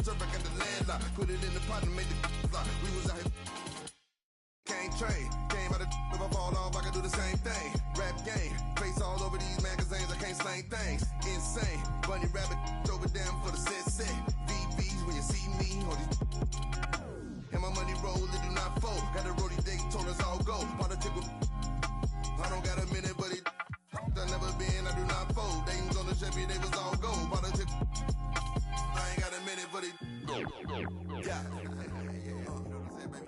surfing at the landlock. Put it in the pot and made the lock. We was out here. Can't train. Came out of if I fall off, I can do the same thing. Rap game. Face all over these magazines. I can't slang things. Insane. Bunny rabbit over them for the set. VVs when you see me. All these. And my money roll, it do not fold. Got a roadie day, told us all go. Politics with. I don't got a minute, but it. I never been, I do not fold. They was on the Chevy, they was all gold. Politics. I ain't got a minute, but it. Yeah. You know what I'm saying, baby?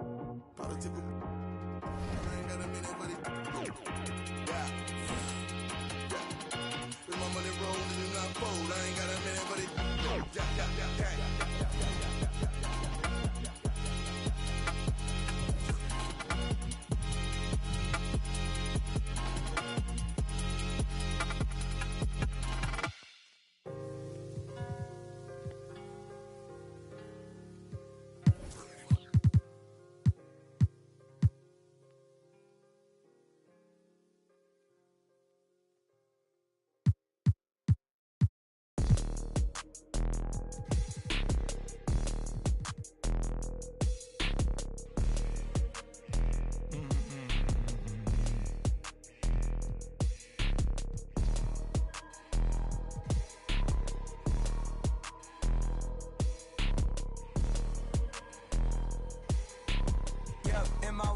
Politics. I ain't got a minute, but it. Yeah. With my money roll, it do not fold. I ain't got a minute, but it. Yeah.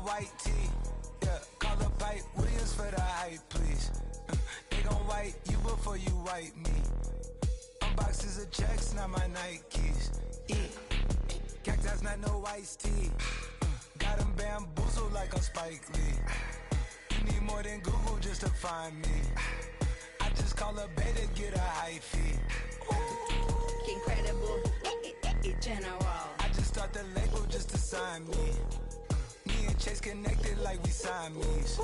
White tee, yeah, call up Pipe Williams for the hype, please. They gon' white you before you white me. Unboxes of checks, not my Nikes. Cactus, not no iced tea. Got them bamboozled like a Spike Lee. You need more than Google just to find me. I just call a beta, get a high fee. Incredible, general. I just start the label just to sign me. Me and Chase connected like we Siamese.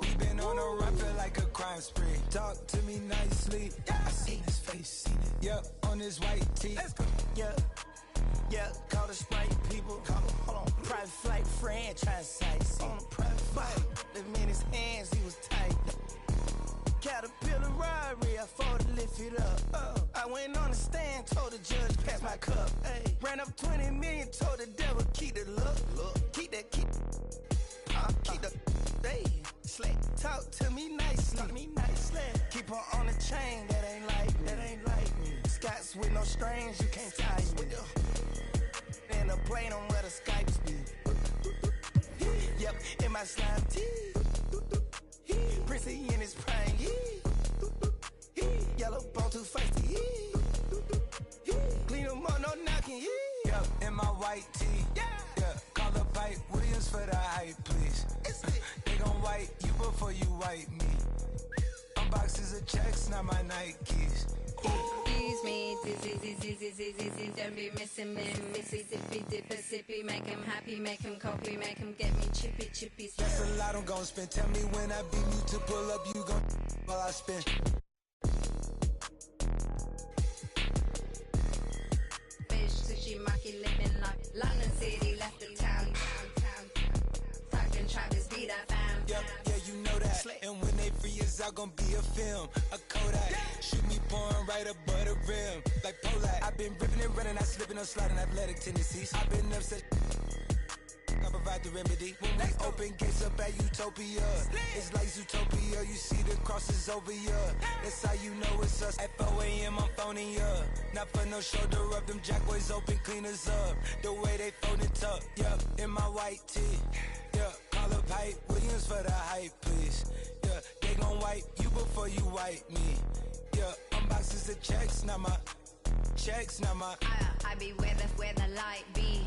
We been on a run, feel like a crime spree. Talk to me nicely. I seen his face, seen it. Yep, on his white tee. Let's go. Yeah, call the Sprite people. Hold on. Private flight franchise. On a private flight. Them in his hands, he was tight. Caterpillar robbery, I fought to lift it up. I went on the stand, told the judge, pass my cup. Ran up 20 million, told the devil, keep the look. Keep the slay. Talk to me nicely. Keep her on the chain, that ain't like me. Scots with no strings, you can't tie me. In a plane on where the Skypes be. Yep, in my slime tee. Prissy in his prime, yellow bone too feisty, clean them up, no knocking, Yep, in my white tee, yeah, call up Pipe Williams for the hype, please. They gon' white you before you white me. Unboxes of checks, not my Nikes. Excuse me, don't be missing me. Mississippi, Mississippi, make him happy, make him copy, make him get me chippy. That's a lot I'm gon' spend. Tell me when I beam you to pull up, you gon' while I spend. Fish, sushi, maki, living like London City, left the town. Fucking Travis beat that fam. Yep, yeah, you know that. And when they free us out, gon' be a film, a Kodak. Shoot me pouring right above the rim, like Polak. I've been ripping and running, I slipping, I'm sliding athletic tendencies. I've been upset. I provide the remedy. When we open gates up at Utopia, it's like Zootopia. You see the crosses over here. That's how you know it's us. At 4 a.m. I'm phoning up. Not for no shoulder up. Them jack boys open, clean us up. The way they fold it up. Yup, in my white tee. Yeah, call up Pipe Williams for the hype, please. Yeah, they gon' wipe you before you wipe me. Yeah, unboxes of checks, not my. I be where the light be.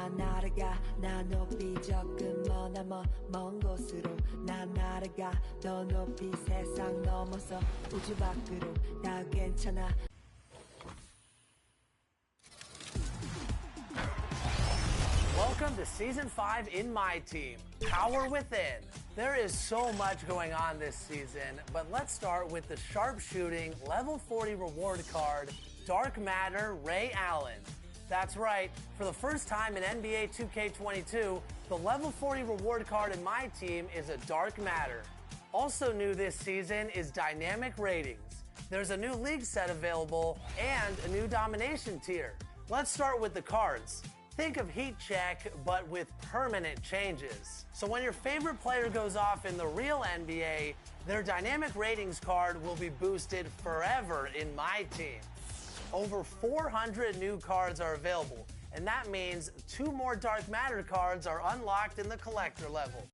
난 날아가 나 높이 조금 먼 곳으로 난 날아가 더 높이 세상 넘어서 우주 밖으로 다 괜찮아. Welcome to Season 5 in My Team, Power Within. There is so much going on this season, but let's start with the sharpshooting level 40 reward card, Dark Matter Ray Allen. That's right, for the first time in NBA 2K22, the level 40 reward card in My Team is a Dark Matter. Also new this season is dynamic ratings. There's a new league set available and a new domination tier. Let's start with the cards. Think of Heat Check, but with permanent changes. So when your favorite player goes off in the real NBA, their dynamic ratings card will be boosted forever in My Team. Over 400 new cards are available, and that means 2 more Dark Matter cards are unlocked in the collector level.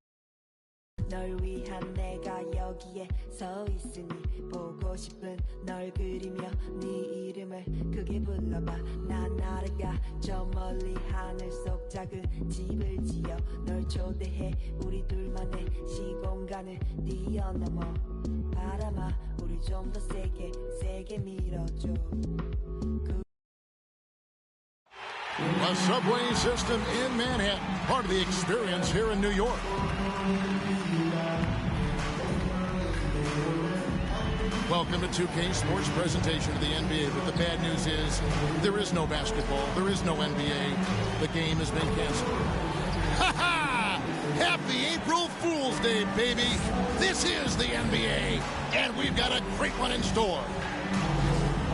널 위한 내가 여기에 서 있으니 보고 싶은 널 그리며 네 이름을 크게 불러봐. 난 날아가 저 멀리 하늘 속 작은 집을 지어 널 초대해 우리 둘만의 시공간을 뛰어넘어. 바람아 우리 좀 더 세게 밀어줘. A subway system in Manhattan, part of the experience here in New York. Welcome to 2K Sports presentation of the NBA, but the bad news is there is no basketball, there is no NBA. The game has been canceled. Ha ha! Happy April Fool's Day, baby! This is the NBA, and we've got a great one in store.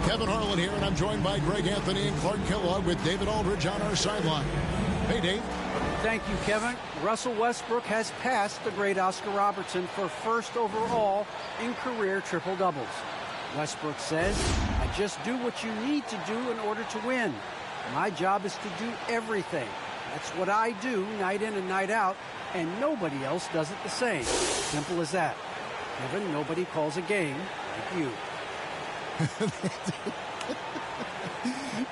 Kevin Harlan here, and I'm joined by Greg Anthony and Clark Kellogg with David Aldridge on our sideline. Hey, Dave. Thank you, Kevin. Russell Westbrook has passed the great Oscar Robertson for first overall in career triple-doubles. Westbrook says, I just do what you need to do in order to win. My job is to do everything. That's what I do night in and night out, and nobody else does it the same. Simple as that. Kevin, nobody calls a game like you.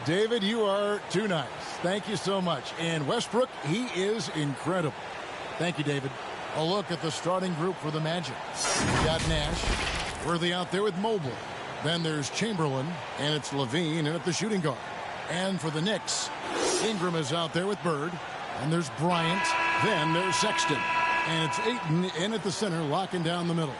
David, you are too nice. Thank you so much. And Westbrook, he is incredible. Thank you, David. A look at the starting group for the Magic. Got Nash. Worthy out there with Mobley. Then there's Chamberlain, and it's Lavine in at the shooting guard. And for the Knicks, Ingram is out there with Bird. And there's Bryant. Then there's Sexton. And it's Ayton in at the center, locking down the middle.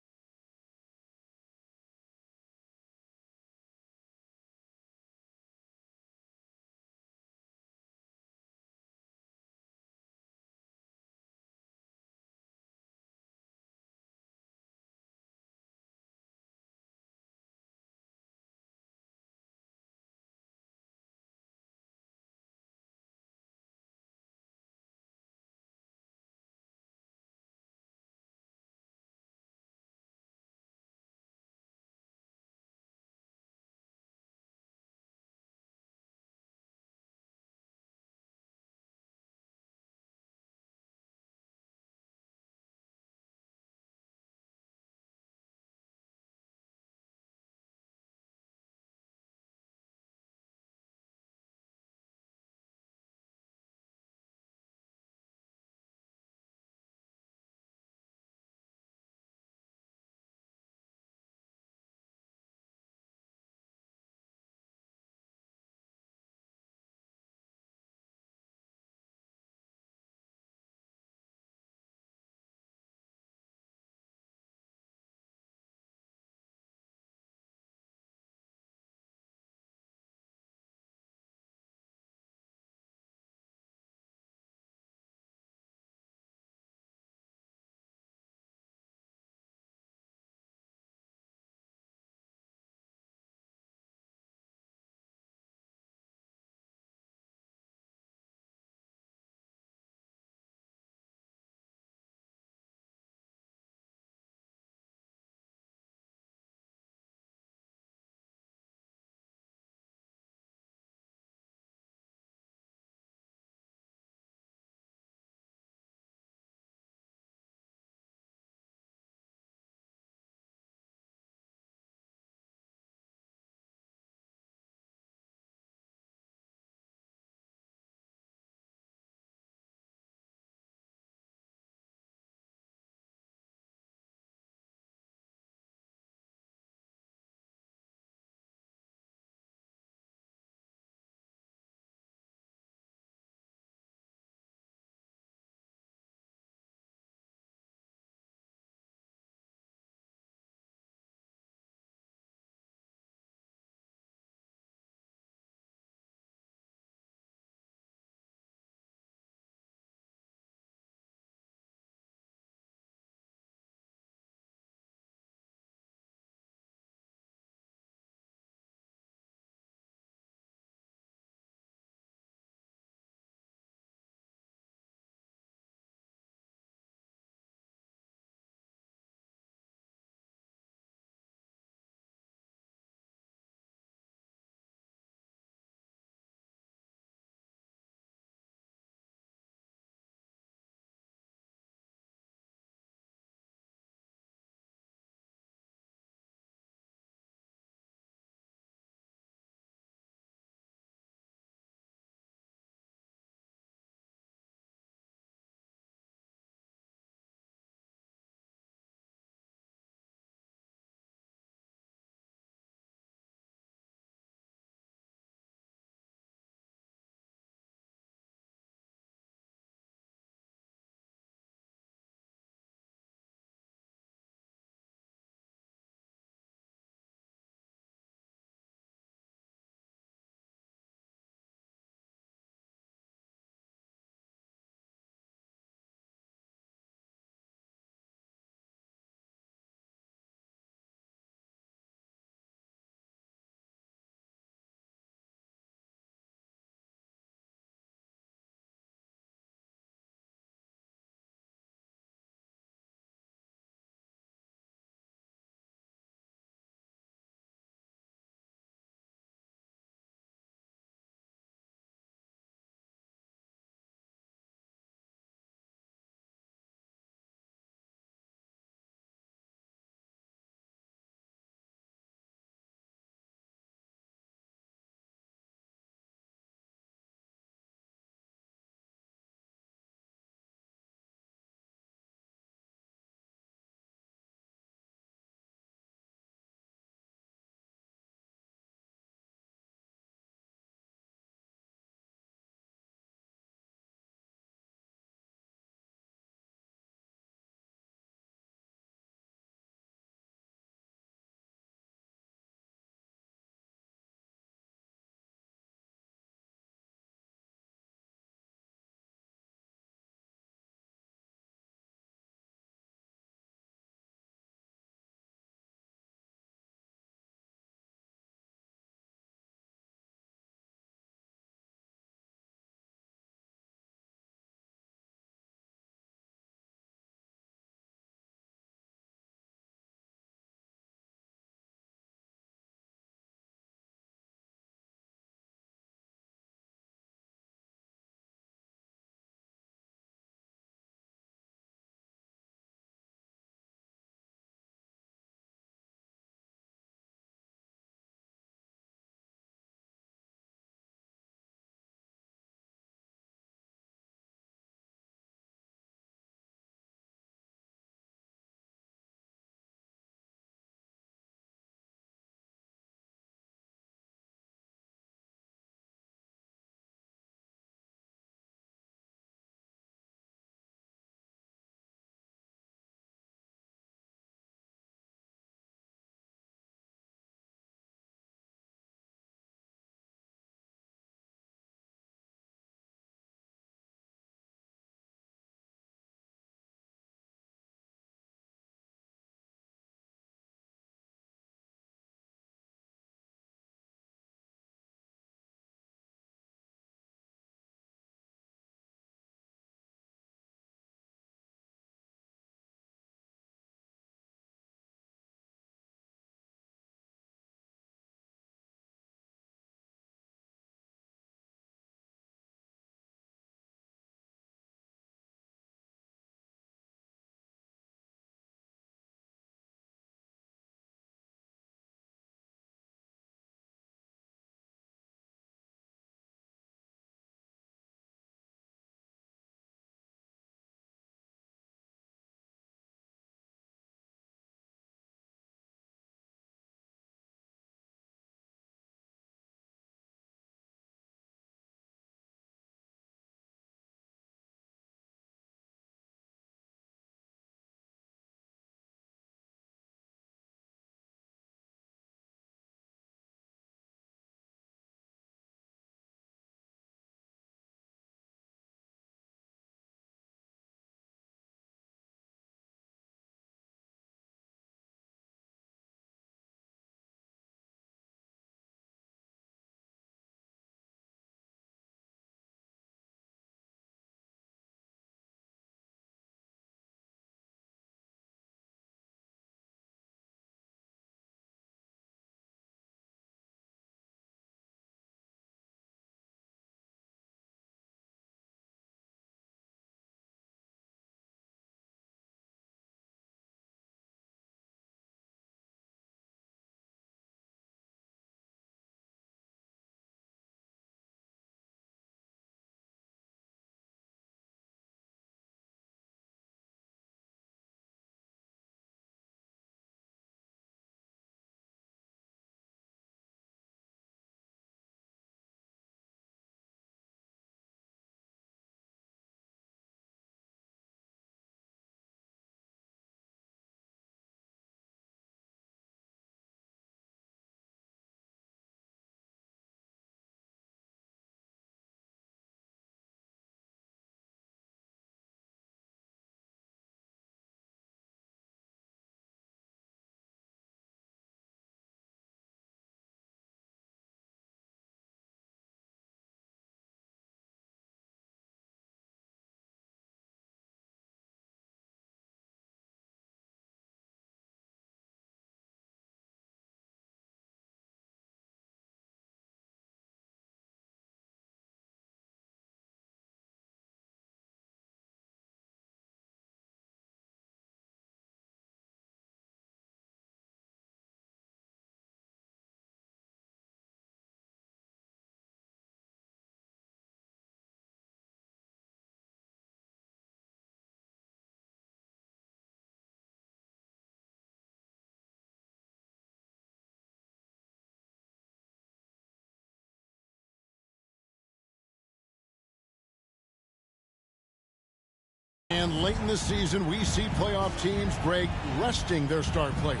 And late in the season, we see playoff teams, Greg, resting their star players.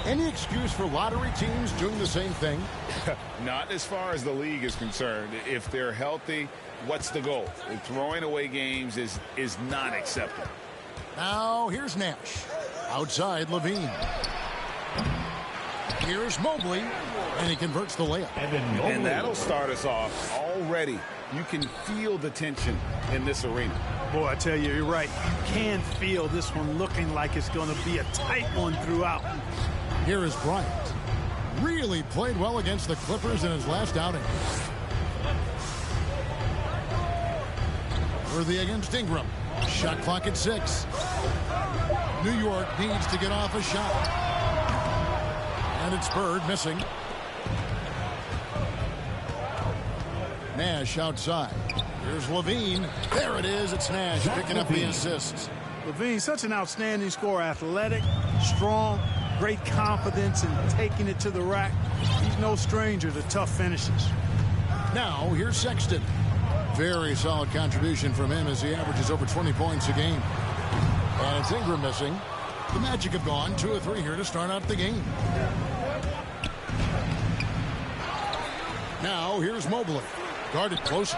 Any excuse for lottery teams doing the same thing? Not as far as the league is concerned. If they're healthy, what's the goal? Throwing away games is not acceptable. Now, here's Nash. Outside, Lavine. Here's Mobley, and he converts the layup. And that'll start us off already. You can feel the tension in this arena. Boy, I tell you, you're right. You can feel this one looking like it's going to be a tight one throughout. Here is Bryant. Really played well against the Clippers in his last outing. Worthy against Ingram. Shot clock at 6. New York needs to get off a shot. And it's Bird missing. Nash outside. Here's Lavine. There it is. It's Nash picking up the assist. Lavine, such an outstanding scorer. Athletic, strong, great confidence in taking it to the rack. He's no stranger to tough finishes. Now, here's Sexton. Very solid contribution from him as he averages over 20 points a game. And it's Ingram missing. The Magic have gone 2 of 3 here to start out the game. Now, here's Mobley. Guarded close.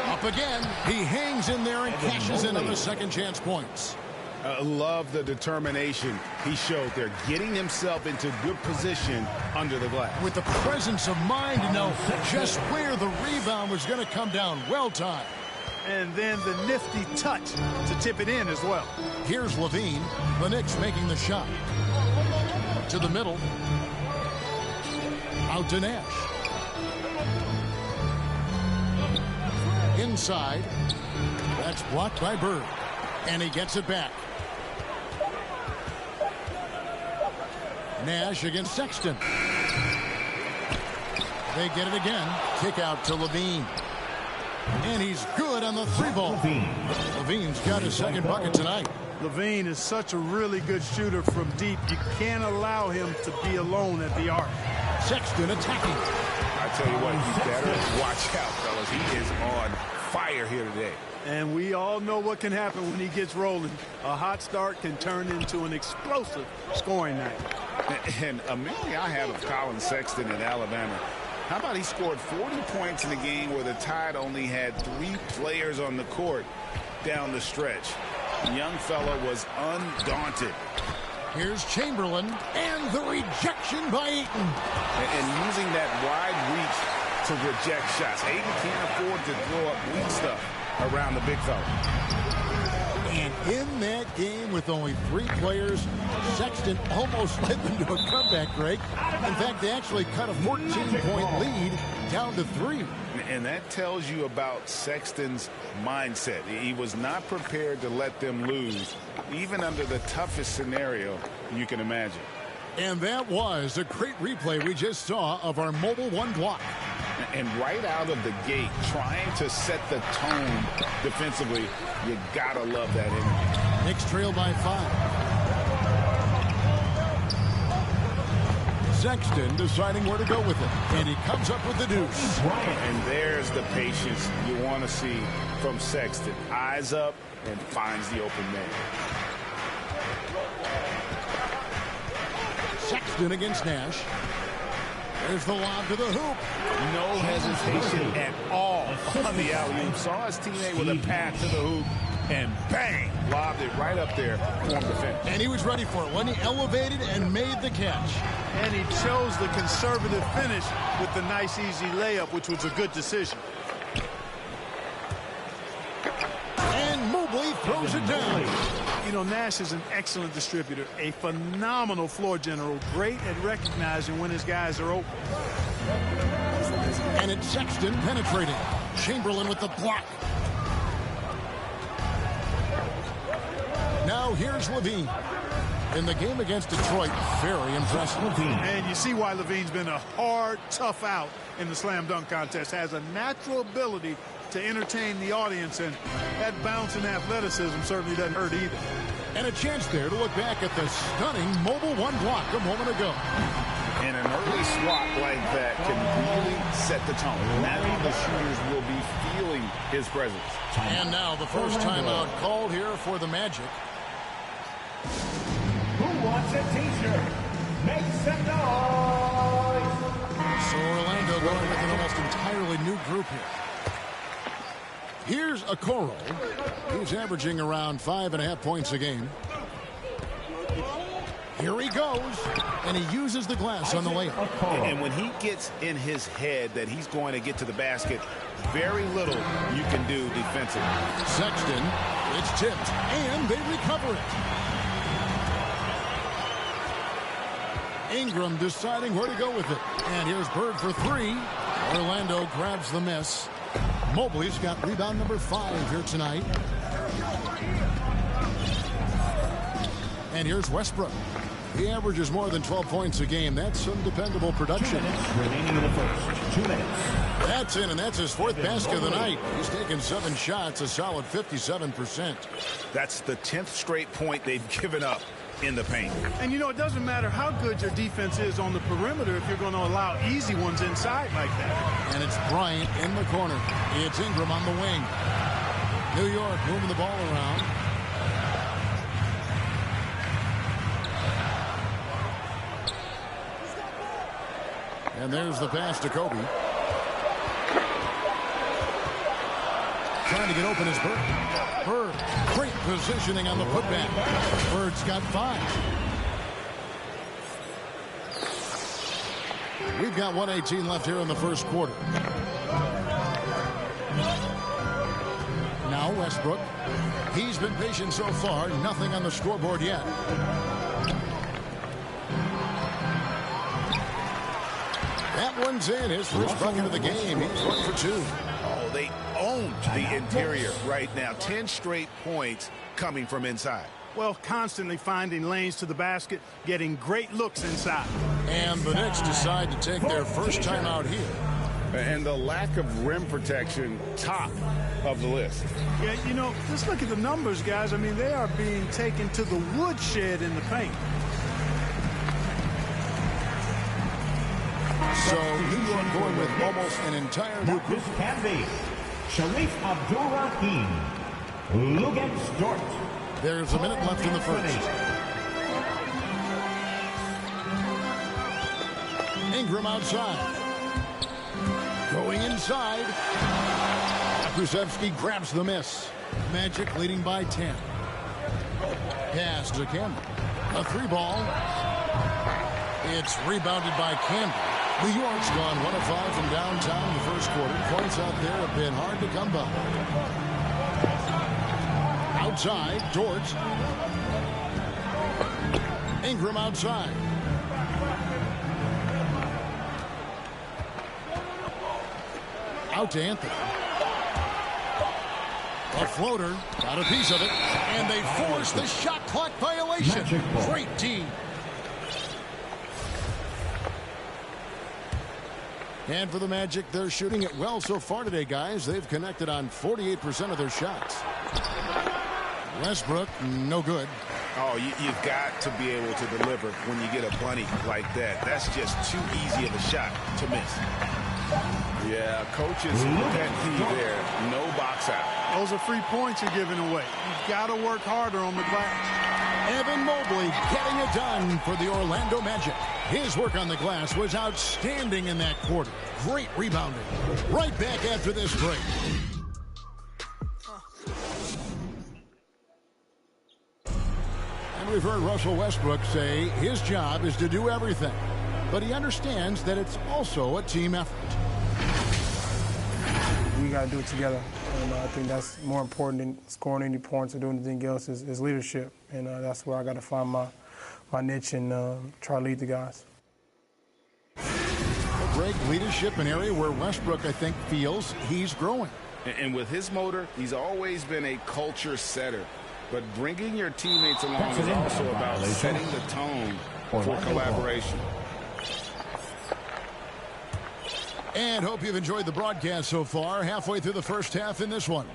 Up again. He hangs in there and cashes in on the second chance points. Love the determination he showed there, getting himself into good position under the glass. With the presence of mind to know just where the rebound was going to come down. Well timed. And then the nifty touch to tip it in as well. Here's Lavine. The Knicks making the shot. To the middle. Out to Nash. Inside. That's blocked by Bird. And he gets it back. Nash against Sexton. They get it again. Kick out to Lavine. And he's good on the 3-ball. Lavine's got his second bucket tonight. Lavine is such a really good shooter from deep. You can't allow him to be alone at the arc. Sexton attacking. I tell you what, you better watch out, fellas. He is on fire here today. And we all know what can happen when he gets rolling. A hot start can turn into an explosive scoring night. And a memory I have of Colin Sexton in Alabama. How about he scored 40 points in a game where the Tide only had 3 players on the court down the stretch. The young fella was undaunted. Here's Chamberlain, and the rejection by Ayton. And using that wide reach to reject shots. Ayton can't afford to throw up weak stuff around the big fella. And in that game with only 3 players, Sexton almost led them to a comeback, Greg. In fact, they actually cut a 14-point lead down to 3. And that tells you about Sexton's mindset. He was not prepared to let them lose, even under the toughest scenario you can imagine. And that was a great replay we just saw of our Mobile 1 block. And right out of the gate, trying to set the tone defensively, you gotta love that energy. Knicks trail by 5. Sexton deciding where to go with it. And he comes up with the deuce. And there's the patience you want to see from Sexton. Eyes up and finds the open man. Sexton against Nash. There's the lob to the hoop. No hesitation at all on the alley-oop. Saw his teammate with a pass to the hoop, and bang, lobbed it right up there for him to finish. And he was ready for it when he elevated and made the catch. And he chose the conservative finish with the nice, easy layup, which was a good decision. And Mobley throws it down. You know, Nash is an excellent distributor, a phenomenal floor general, great at recognizing when his guys are open. And it's Sexton penetrating. Chamberlain with the block. Now here's Lavine. In the game against Detroit, very impressive. And you see why Lavine's been a hard, tough out in the slam dunk contest. Has a natural ability to entertain the audience, and that bounce and athleticism certainly doesn't hurt either. And a chance there to look back at the stunning Mobile 1 block a moment ago. And an early swat like that can really set the tone. Now the shooters will be feeling his presence. And now the first timeout called here for the Magic. Who wants a t-shirt? Make some noise! So Orlando going with an almost entirely new group here. Here's Okoro. He's averaging around 5.5 points a game. Here he goes, and he uses the glass on the layup. And when he gets in his head that he's going to get to the basket, very little you can do defensively. Sexton, it's tipped, and they recover it. Ingram deciding where to go with it. And here's Bird for three. Orlando grabs the miss. Mobley's got rebound number 5 here tonight. And here's Westbrook. He averages more than 12 points a game. That's some dependable production. 2 minutes remaining in the first. 2 minutes. That's in, and that's his 4th basket of the night. He's taken 7 shots, a solid 57%. That's the 10th straight point they've given up in the paint. And, you know, it doesn't matter how good your defense is on the perimeter if you're going to allow easy ones inside like that. And it's Bryant in the corner. It's Ingram on the wing. New York moving the ball around. And there's the pass to Kobe. Trying to get open is Bird. Bird, great positioning on the putback. Bird's got 5. We've got 1:18 left here in the first quarter. Now Westbrook. He's been patient so far. Nothing on the scoreboard yet. That one's in. His first bucket of the game. He's 1 for 2. Oh, they owned the interior right now. 10 straight points coming from inside. Well, constantly finding lanes to the basket, getting great looks inside. And the Knicks decide to take their first timeout here. And the lack of rim protection, top of the list. Yeah, you know, just look at the numbers, guys. I mean, they are being taken to the woodshed in the paint. So New York going with almost an entire new group. This can be Sharif Abdul-Rahim, Lugens Dort. There's a minute left in the first. Ingram outside. Going inside. Krusevsky grabs the miss. Magic leading by 10. Pass to Campbell. A 3-ball. It's rebounded by Campbell. New York's gone 1 of 5 from downtown in the first quarter. Points out there have been hard to come by. Outside, Dort. Ingram outside. Out to Anthony. A floater, got a piece of it, and they force the shot clock violation. Great team. And for the Magic, they're shooting it well so far today, guys. They've connected on 48% of their shots. Westbrook, no good. Oh, you've got to be able to deliver when you get a bunny like that. That's just too easy of a shot to miss. Yeah, coaches pet peeve there. No box out. Those are free points you're giving away. You've got to work harder on the glass. Evan Mobley getting it done for the Orlando Magic. His work on the glass was outstanding in that quarter. Great rebounding. Right back after this break. And we've heard Russell Westbrook say his job is to do everything. But he understands that it's also a team effort. We got to do it together. And I think that's more important than scoring any points or doing anything else is leadership. And that's where I got to find my niche and try to lead the guys. Great leadership, an area where Westbrook, I think, feels he's growing. And with his motor, he's always been a culture setter. But bringing your teammates along is also about setting the tone for collaboration. And hope you've enjoyed the broadcast so far. Halfway through the first half in this one.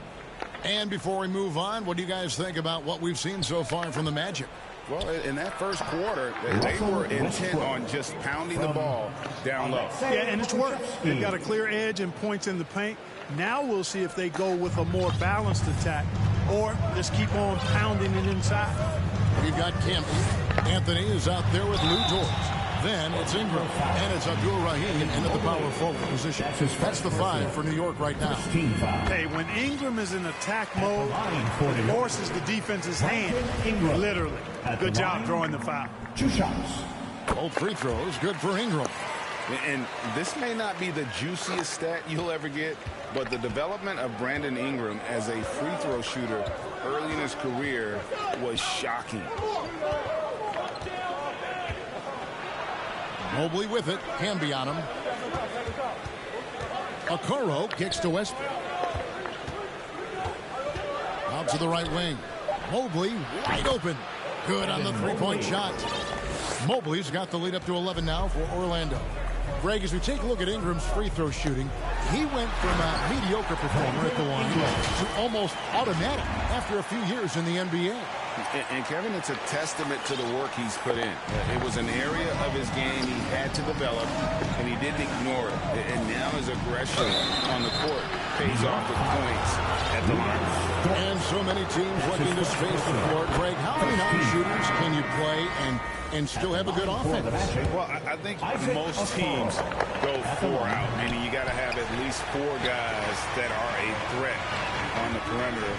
And before we move on, what do you guys think about what we've seen so far from the Magic? Well, in that first quarter, they were intent on just pounding the ball down low. Yeah, and it's worked. They've got a clear edge and points in the paint. Now we'll see if they go with a more balanced attack or just keep on pounding it inside. We've got Campbell. Anthony is out there with Lou Dort. Then it's Ingram, and it's Abdul-Rahim into the power forward position. That's the 5 for New York right now. Hey, when Ingram is in attack mode, it forces the defense's hand, literally. Good job drawing the foul. 2 shots. Both free throws, good for Ingram. And this may not be the juiciest stat you'll ever get, but the development of Brandon Ingram as a free throw shooter early in his career was shocking. Mobley with it. Hamby on him. Okoro kicks to Westbrook. Out to the right wing. Mobley wide open. Good on the three-point shot. Mobley's got the lead up to 11 now for Orlando. Greg, as we take a look at Ingram's free throw shooting, he went from a mediocre performer at the line to almost automatic after a few years in the NBA. And Kevin, it's a testament to the work he's put in. It was an area of his game he had to develop, and he didn't ignore it. And now his aggression on the court pays off with points at the line. And so many teams looking to space the floor. Greg, how many non-shooters can you play and still have a good offense? Well, I think most teams go 4 out, meaning you got to have at least 4 guys that are a threat on the perimeter,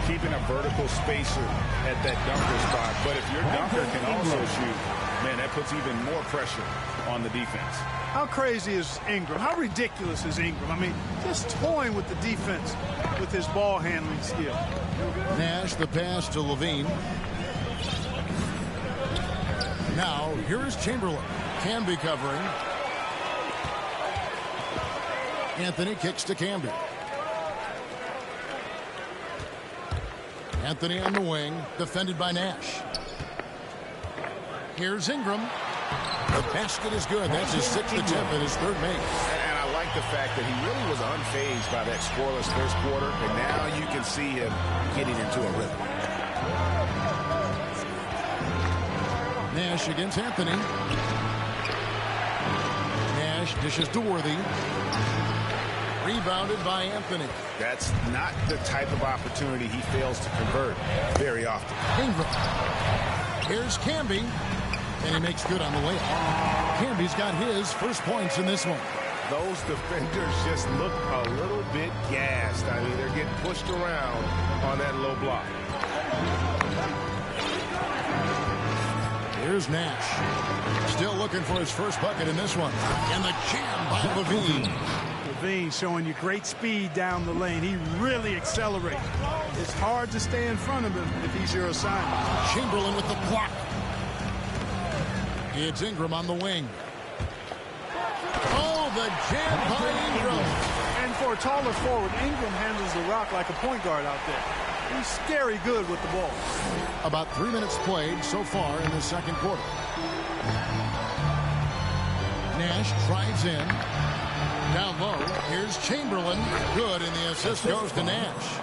keeping a vertical spacer at that dunker spot. But if your dunker can also shoot, man, that puts even more pressure on the defense. How crazy is Ingram? How ridiculous is Ingram? I mean, just toying with the defense with his ball handling skill. Nash, the pass to Lavine. Now, here is Chamberlain. Camby covering. Anthony kicks to Camby. Anthony on the wing, defended by Nash. Here's Ingram. The basket is good. That's his 6th attempt and his 3rd make. And I like the fact that he really was unfazed by that scoreless first quarter, and now you can see him getting into a rhythm. Nash against Anthony. Nash dishes to Worthy. Rebounded by Anthony. That's not the type of opportunity he fails to convert very often. Ingram. Here's Camby. And he makes good on the layup. Camby's got his first points in this one. Those defenders just look a little bit gassed. I mean, they're getting pushed around on that low block. Here's Nash. Still looking for his first bucket in this one. And the jam by Lavine. Lavine showing you great speed down the lane. He really accelerates. It's hard to stay in front of him if he's your assignment. Chamberlain with the block. It's Ingram on the wing. Oh, the jam by Ingram. And for a taller forward, Ingram handles the rock like a point guard out there. He's scary good with the ball. About 3 minutes played so far in the second quarter. Nash drives in. Down low, here's Chamberlain. Good, and the assist goes to Nash.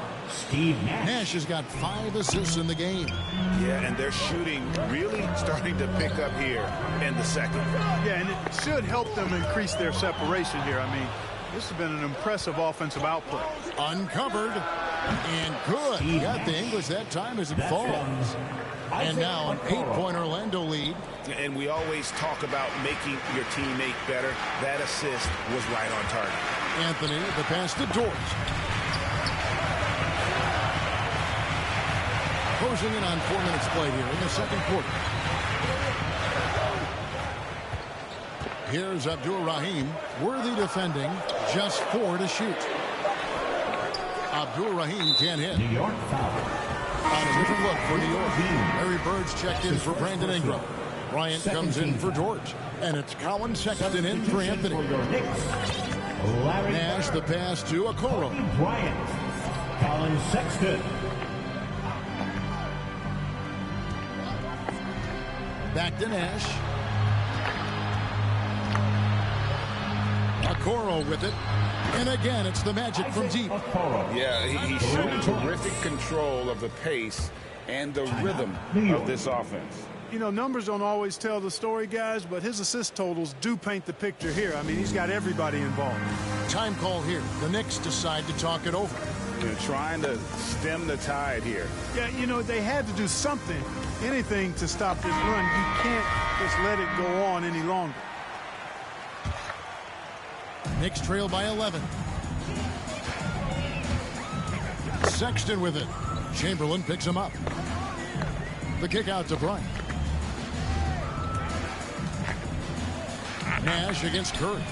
Nash has got 5 assists in the game. Yeah, and they're shooting really starting to pick up here in the second. Yeah, and it should help them increase their separation here. I mean, this has been an impressive offensive output. Uncovered, and good. He got the English that time as it falls. And now an 8-point Orlando lead. And we always talk about making your teammate better. That assist was right on target. Anthony, the pass to Dort. Closing in on 4 minutes played here in the second quarter. Here's Abdul-Rahim. Worthy defending. Just 4 to shoot. Abdul-Rahim can't hit. New York foul. A different look for New York. Larry Bird's checked in for Brandon Ingram. Bryant comes in for George. And it's Colin Sexton in for Anthony. Nash the pass to Okoro. Bryant. Colin Sexton. Back to Nash. Okoro with it. And again, it's the Magic from deep. Yeah, he showed terrific control of the pace and the rhythm of this offense. You know, numbers don't always tell the story, guys, but his assist totals do paint the picture here. I mean, he's got everybody involved. Time call here. The Knicks decide to talk it over. They're trying to stem the tide here. Yeah, you know, they had to do something, anything to stop this run. You can't just let it go on any longer. Knicks trail by 11. Sexton with it. Chamberlain picks him up. The kick out to Bryant. Nash against Curry.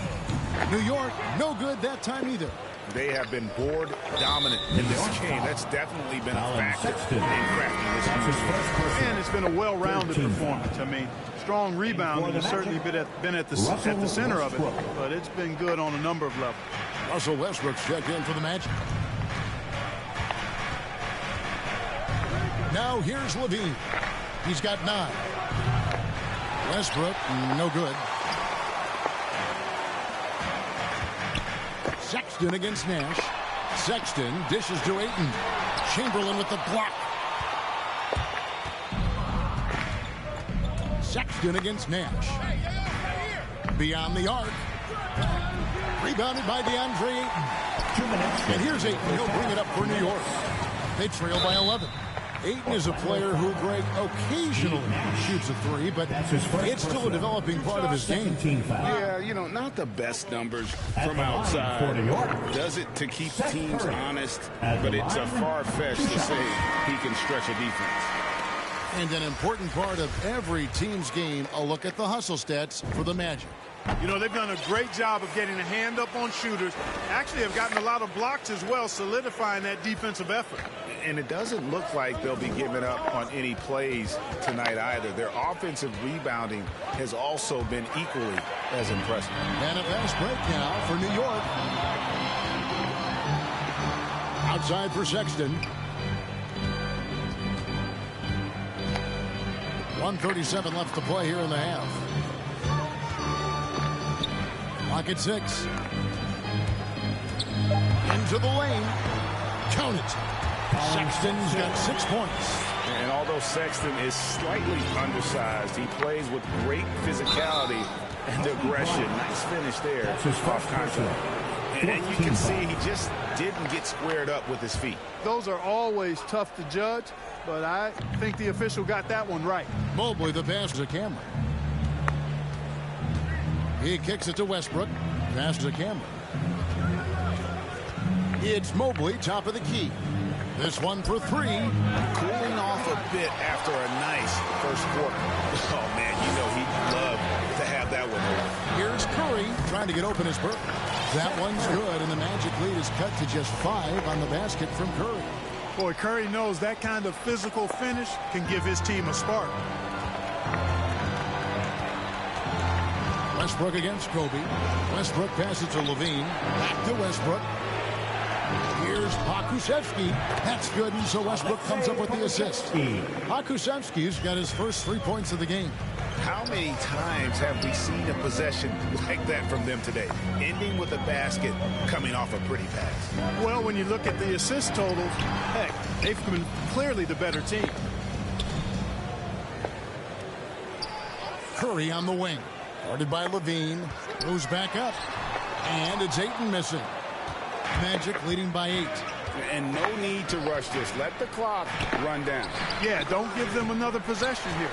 New York, no good that time either. They have been board dominant in this game. That's definitely been a factor in crafting this game. And it's been a well-rounded performance. I mean, strong rebounding has certainly been at the center of it, but it's been good on a number of levels. Russell Westbrook's checked in for the Magic. Now here's Lavine. He's got 9. Westbrook, no good. Sexton against Nash. Sexton dishes to Ayton. Chamberlain with the block. Sexton against Nash. Beyond the arc. Rebounded by DeAndre Ayton. And here's Ayton. He'll bring it up for New York. They trail by 11. Ayton is a player who, Greg, occasionally shoots a 3, but it's still a developing part of his game. Yeah, you know, not the best numbers from outside. Does it to keep teams honest, but it's a far-fetched to say he can stretch a defense. And an important part of every team's game, a look at the hustle stats for the Magic. You know, they've done a great job of getting a hand up on shooters. Actually have gotten a lot of blocks as well, solidifying that defensive effort. And it doesn't look like they'll be giving up on any plays tonight either. Their offensive rebounding has also been equally as impressive. And a fast break now for New York. Outside for Sexton. 1:37 left to play here in the half. Clock at 6. Into the lane. Count it. Sexton's got 6 points. And although Sexton is slightly undersized, he plays with great physicality and aggression. Nice finish there off contact. And you can see he just didn't get squared up with his feet. Those are always tough to judge, but I think the official got that one right. Mobley, the pass to Cameron. He kicks it to Westbrook. Pass to Cameron. It's Mobley, top of the key. This one for 3. Cooling off a bit after a nice first quarter. Oh, man, you know he'd love to have that one over. Here's Curry trying to get open his berth. That one's good, and the Magic lead is cut to just 5 on the basket from Curry. Boy, Curry knows that kind of physical finish can give his team a spark. Westbrook against Kobe. Westbrook passes to Lavine. Back to Westbrook. Here's Pokusevski. That's good, and so Westbrook comes up with the assist. Pokusevski's got his first 3 points of the game. How many times have we seen a possession like that from them today? Ending with a basket, coming off a pretty pass. Well, when you look at the assist totals, heck, they've been clearly the better team. Curry on the wing. Guarded by Lavine. Moves back up. And it's Ayton missing. Magic leading by 8. And no need to rush this. Let the clock run down. Yeah, don't give them another possession here.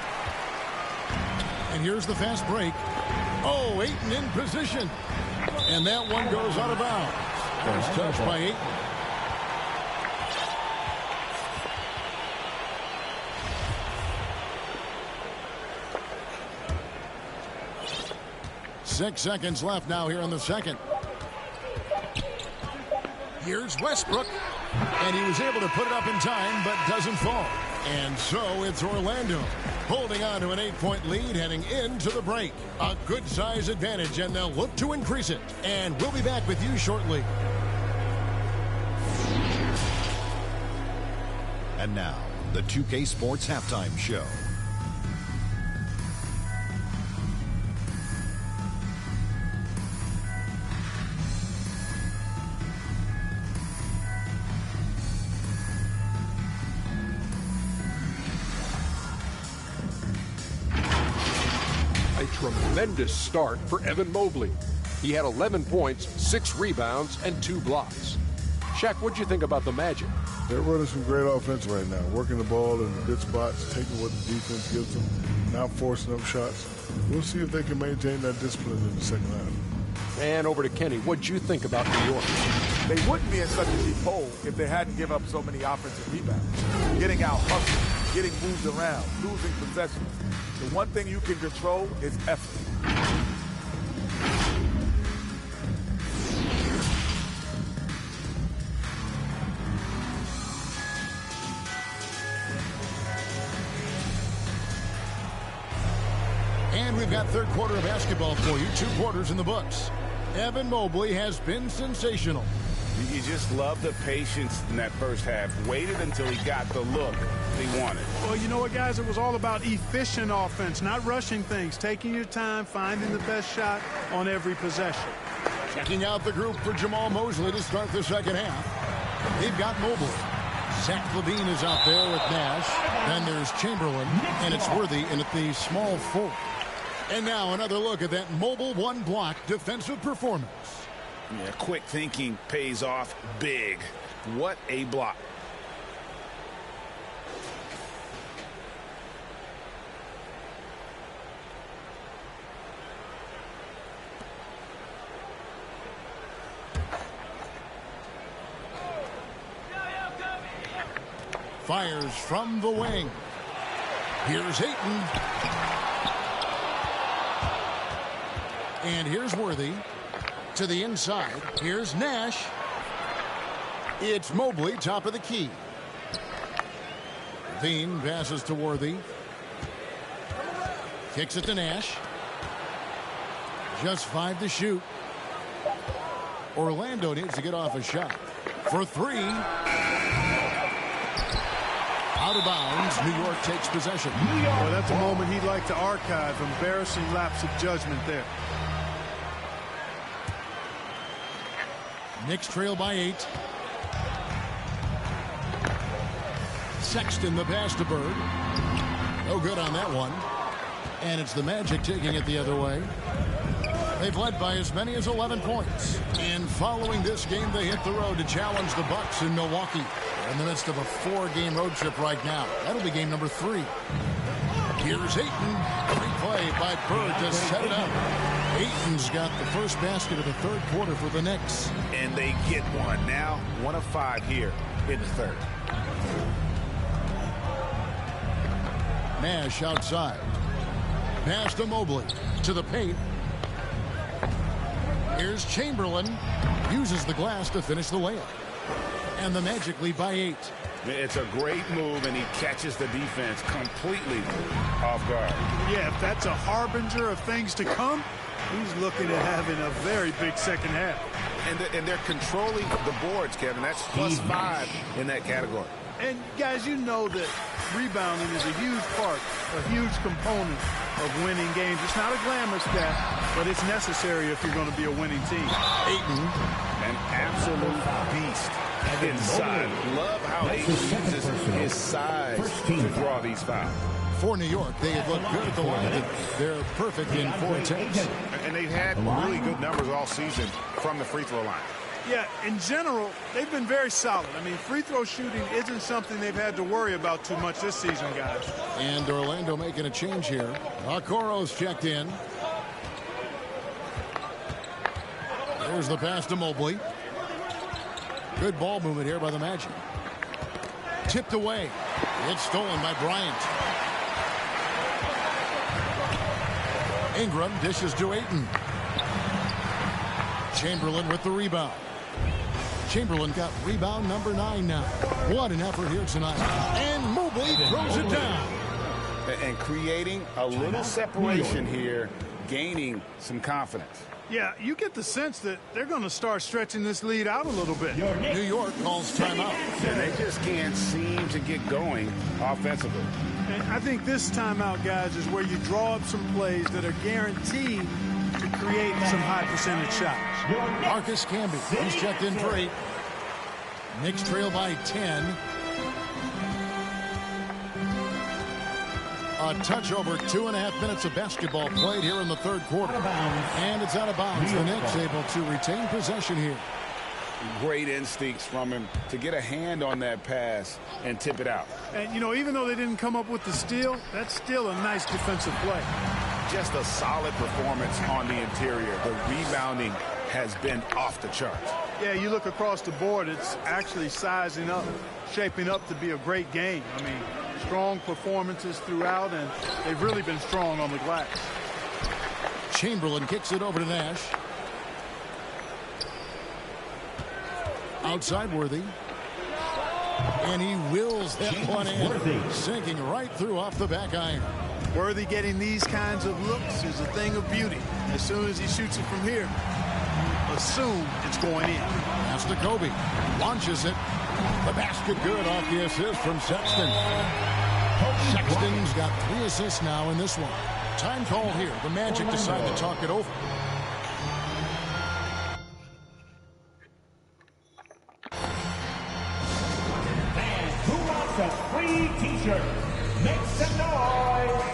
And here's the fast break. Oh, Ayton in position. And that one goes out of bounds. First touch by Ayton. Six seconds left now here in the second. Here's Westbrook. And he was able to put it up in time, but doesn't fall. And so it's Orlando holding on to an 8-point lead heading into the break. A good size advantage, and they'll look to increase it. And we'll be back with you shortly. And now, the 2K Sports Halftime Show. tremendous start for Evan Mobley. He had 11 points, 6 rebounds, and 2 blocks. Shaq, what'd you think about the Magic? They're running some great offense right now, working the ball in good spots, taking what the defense gives them, not forcing up shots. We'll see if they can maintain that discipline in the second half. And over to Kenny. What'd you think about New York? They wouldn't be in such a deep hole if they hadn't given up so many offensive rebounds. Getting out hustled, getting moved around, losing possessions. The one thing you can control is effort. And we've got third quarter of basketball for you. 2 quarters in the books. Evan Mobley has been sensational. You just love the patience in that first half. Waited until he got the look he wanted. Well, you know what, guys? It was all about efficient offense, not rushing things, taking your time, finding the best shot on every possession. Checking out the group for Jamal Mosley to start the second half. They've got Mobley. Zach Lavine is out there with Nash. Then there's Chamberlain, and it's Worthy in at the small forward. And now another look at that mobile one-block defensive performance. Yeah, quick thinking pays off big. What a block. Fires from the wing. Here's Ayton. And here's Worthy. To the inside. Here's Nash. It's Mobley, top of the key. Lavine passes to Worthy. Kicks it to Nash. Just 5 to shoot. Orlando needs to get off a shot. For 3. Out of bounds. New York takes possession. Well, that's a moment he'd like to archive. Embarrassing lapse of judgment there. Knicks trail by 8. Sexton the pass to Bird. No good on that one. And it's the Magic taking it the other way. They've led by as many as 11 points. And following this game, they hit the road to challenge the Bucks in Milwaukee. They're in the midst of a 4-game road trip right now. That'll be game number 3. Here's Ayton. Great play by Bird to set it up. Ayton's got the first basket of the third quarter for the Knicks. And they get one. Now 1 of 5 here in the third. Nash outside. Pass to Mobley. To the paint. Here's Chamberlain. Uses the glass to finish the layup. And the Magic lead by 8. It's a great move, and he catches the defense completely off guard. Yeah, if that's a harbinger of things to come, he's looking at having a very big second half. And they're controlling the boards, Kevin. That's plus 5 in that category. And, guys, you know that rebounding is a huge part, a huge component of winning games. It's not a glamour stat, but it's necessary if you're going to be a winning team. Ayton, an absolute beast inside. Love how Ayton uses his size to draw these fouls. For New York, they have looked good at the line. They're perfect in 4 attempts. And they've had really good numbers all season from the free throw line. Yeah, in general, they've been very solid. I mean, free throw shooting isn't something they've had to worry about too much this season, guys. And Orlando making a change here. Okoro's checked in. There's the pass to Mobley. Good ball movement here by the Magic. Tipped away. It's stolen by Bryant. Ingram dishes to Ayton. Chamberlain with the rebound. Chamberlain got rebound number 9 now. What an effort here tonight. And Mobley throws it down. And creating a little separation here, gaining some confidence. Yeah, you get the sense that they're going to start stretching this lead out a little bit. New York calls timeout. And they just can't seem to get going offensively. And I think this timeout, guys, is where you draw up some plays that are guaranteed to create some high percentage shots. Marcus Camby, he's checked in for 8. Knicks trail by 10. A touch over 2.5 minutes of basketball played here in the third quarter. And it's out of bounds. The Knicks able to retain possession here. Great instincts from him to get a hand on that pass and tip it out. And, you know, even though they didn't come up with the steal, that's still a nice defensive play. Just a solid performance on the interior. The rebounding has been off the charts. Yeah, you look across the board, it's actually sizing up, shaping up to be a great game. I mean, strong performances throughout, and they've really been strong on the glass. Chamberlain kicks it over to Nash. Outside Worthy. And he wills that one in, sinking right through off the back iron. Worthy getting these kinds of looks is a thing of beauty. As soon as he shoots it from here, assume it's going in. Pass to Kobe. Launches it. The basket good off the assist from Sexton. Sexton's got 3 assists now in this one. Time call here. The Magic decide to talk it over. The free t-shirt. Make some noise.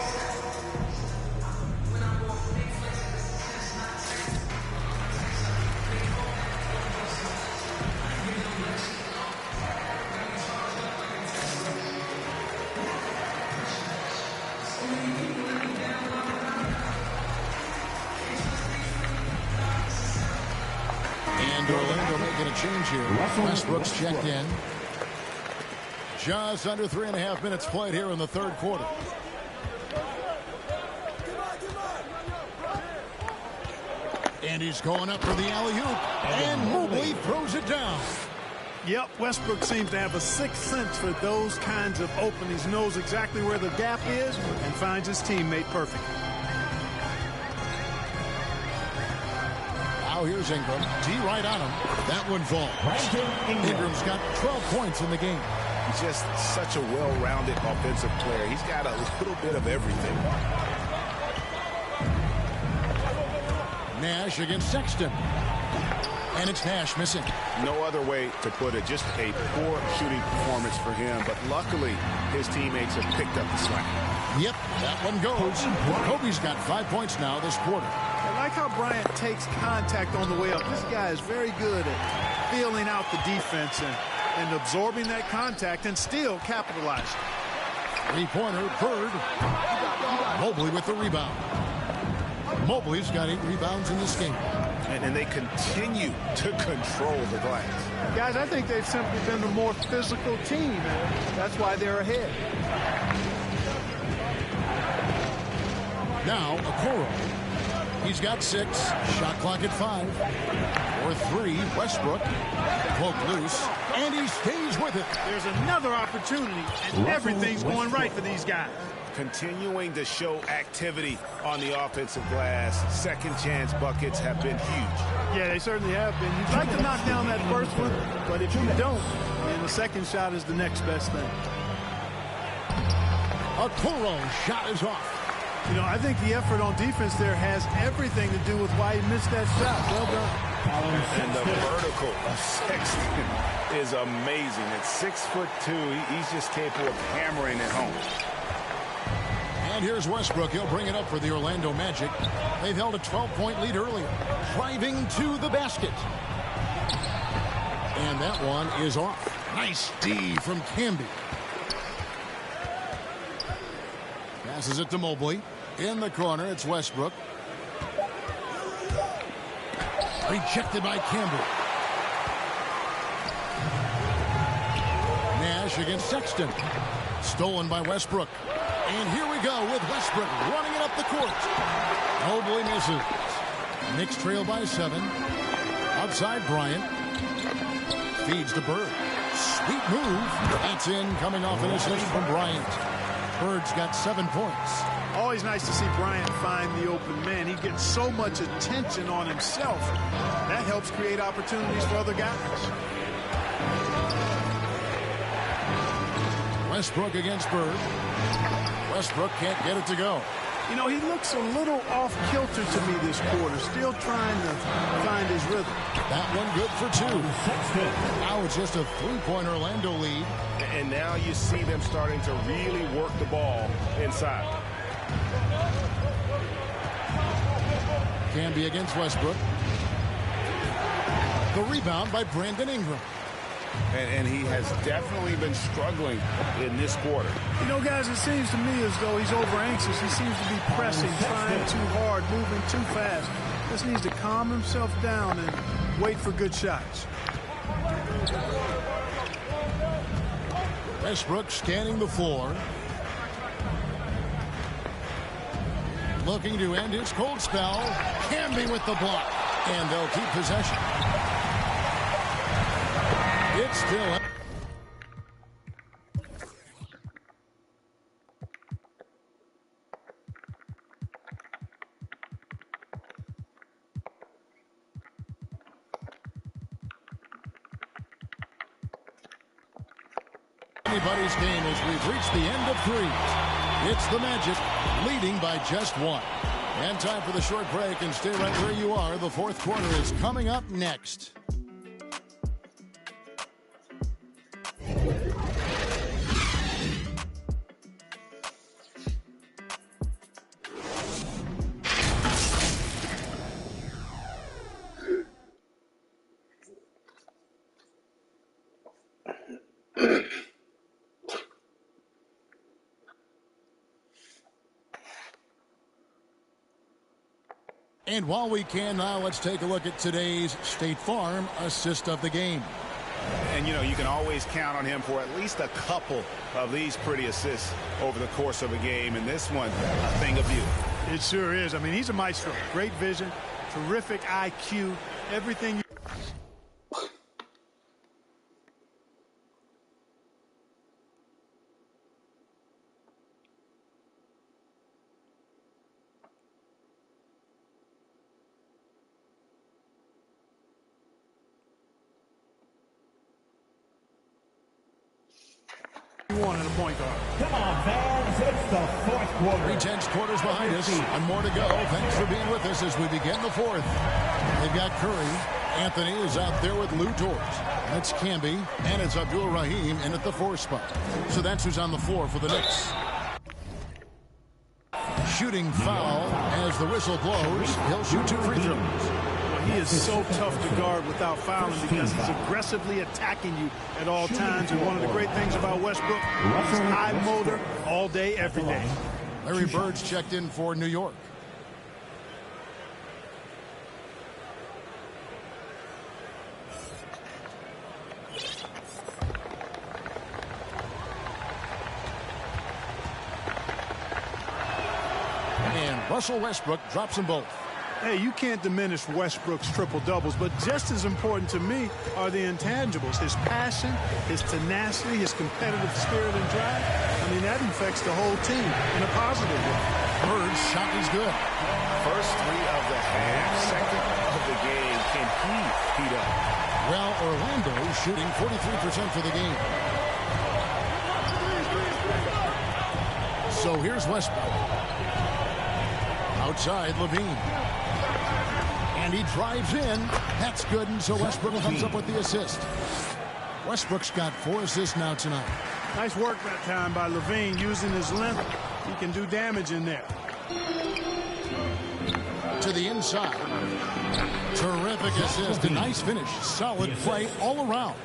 And Orlando making a change here. Westbrook's checked in. Just under 3.5 minutes played here in the third quarter. And he's going up for the alley-oop. And Mobley throws it down. Yep, Westbrook seems to have a sixth sense for those kinds of openings. Knows exactly where the gap is and finds his teammate perfect. Now here's Ingram. D right on him. That one falls. Ingram's got 12 points in the game. He's just such a well-rounded offensive player. He's got a little bit of everything. Nash against Sexton. And it's Nash missing. No other way to put it. Just a poor shooting performance for him. But luckily, his teammates have picked up the slack. Yep, that one goes. Kobe's got 5 points now this quarter. I like how Bryant takes contact on the way up. This guy is very good at feeling out the defense and absorbing that contact and still capitalizing. Three-pointer, Bird. Mobley with the rebound. Mobley's got 8 rebounds in this game. And they continue to control the glass. Guys, I think they've simply been the more physical team, and that's why they're ahead. Now, Okoro. He's got 6. Shot clock at 5. For 3, Westbrook. Cloak loose. And he stays with it. There's another opportunity, and everything's going right for these guys. Continuing to show activity on the offensive glass. Second chance buckets have been huge. Yeah, they certainly have been. You'd like to knock down that first one, but if you don't, then the second shot is the next best thing. Okoro's shot is off. You know, I think the effort on defense there has everything to do with why he missed that shot. Well done. And the vertical of Sexton is amazing. At 6'2", he's just capable of hammering it home. And here's Westbrook. He'll bring it up for the Orlando Magic. They've held a 12-point lead earlier. Driving to the basket. And that one is off. Nice D from Camby. Passes it to Mobley. In the corner, it's Westbrook. Rejected by Campbell. Nash against Sexton. Stolen by Westbrook. And here we go with Westbrook running it up the court. Mobley misses. Knicks trail by 7. Outside Bryant. Feeds to Bird. Sweet move. That's in, coming off an assist from Bryant. Bird's got 7 points. Always nice to see Bryant find the open man. He gets so much attention on himself. That helps create opportunities for other guys. Westbrook against Bird. Westbrook can't get it to go. You know, he looks a little off-kilter to me this quarter, still trying to find his rhythm. That one good for 2. Now it's just a 3-point Orlando lead. And now you see them starting to really work the ball inside. Can be against Westbrook. The rebound by Brandon Ingram. And he has definitely been struggling in this quarter. You know, guys, it seems to me as though he's over-anxious. He seems to be pressing, trying too hard, moving too fast. Just needs to calm himself down and wait for good shots. Westbrook scanning the floor. Looking to end his cold spell. Camby with the block. And they'll keep possession. It's still... anybody's game as we've reached the end of 3. It's the Magic leading by just 1. And time for the short break, and stay right where you are. The fourth quarter is coming up next. And while we can now, let's take a look at today's State Farm assist of the game. And, you know, you can always count on him for at least a couple of these pretty assists over the course of a game. And this one, a thing of beauty. It sure is. I mean, he's a maestro. Great vision, terrific IQ, everything. Wanted a point guard. Come on, fans. It's the fourth quarter. 3 tenths quarters behind us. And more to go. Thanks for being with us as we begin the fourth. They've got Curry. Anthony is out there with Lou Torres. That's Camby. And it's Abdul Rahim in at the 4 spot. So that's who's on the floor for the Knicks. Shooting foul as the whistle blows. He'll shoot 2 free throws. He is so tough to guard without fouling because he's aggressively attacking you at all times. And one of the great things about Westbrook, he's high motor all day, every day. Larry Bird's checked in for New York. And Russell Westbrook drops them both. Hey, you can't diminish Westbrook's triple-doubles, but just as important to me are the intangibles. His passion, his tenacity, his competitive spirit and drive. I mean, that infects the whole team in a positive way. Bird's shot is good. First 3 of the half, second of the game. Can he heat up? Well, Orlando shooting 43% for the game. So here's Westbrook. Outside, Lavine. And he drives in. That's good, and so Westbrook comes up with the assist. Westbrook's got 4 assists now tonight. Nice work that time by Lavine using his length. He can do damage in there. To the inside. Terrific assist. A nice finish. Solid play all around.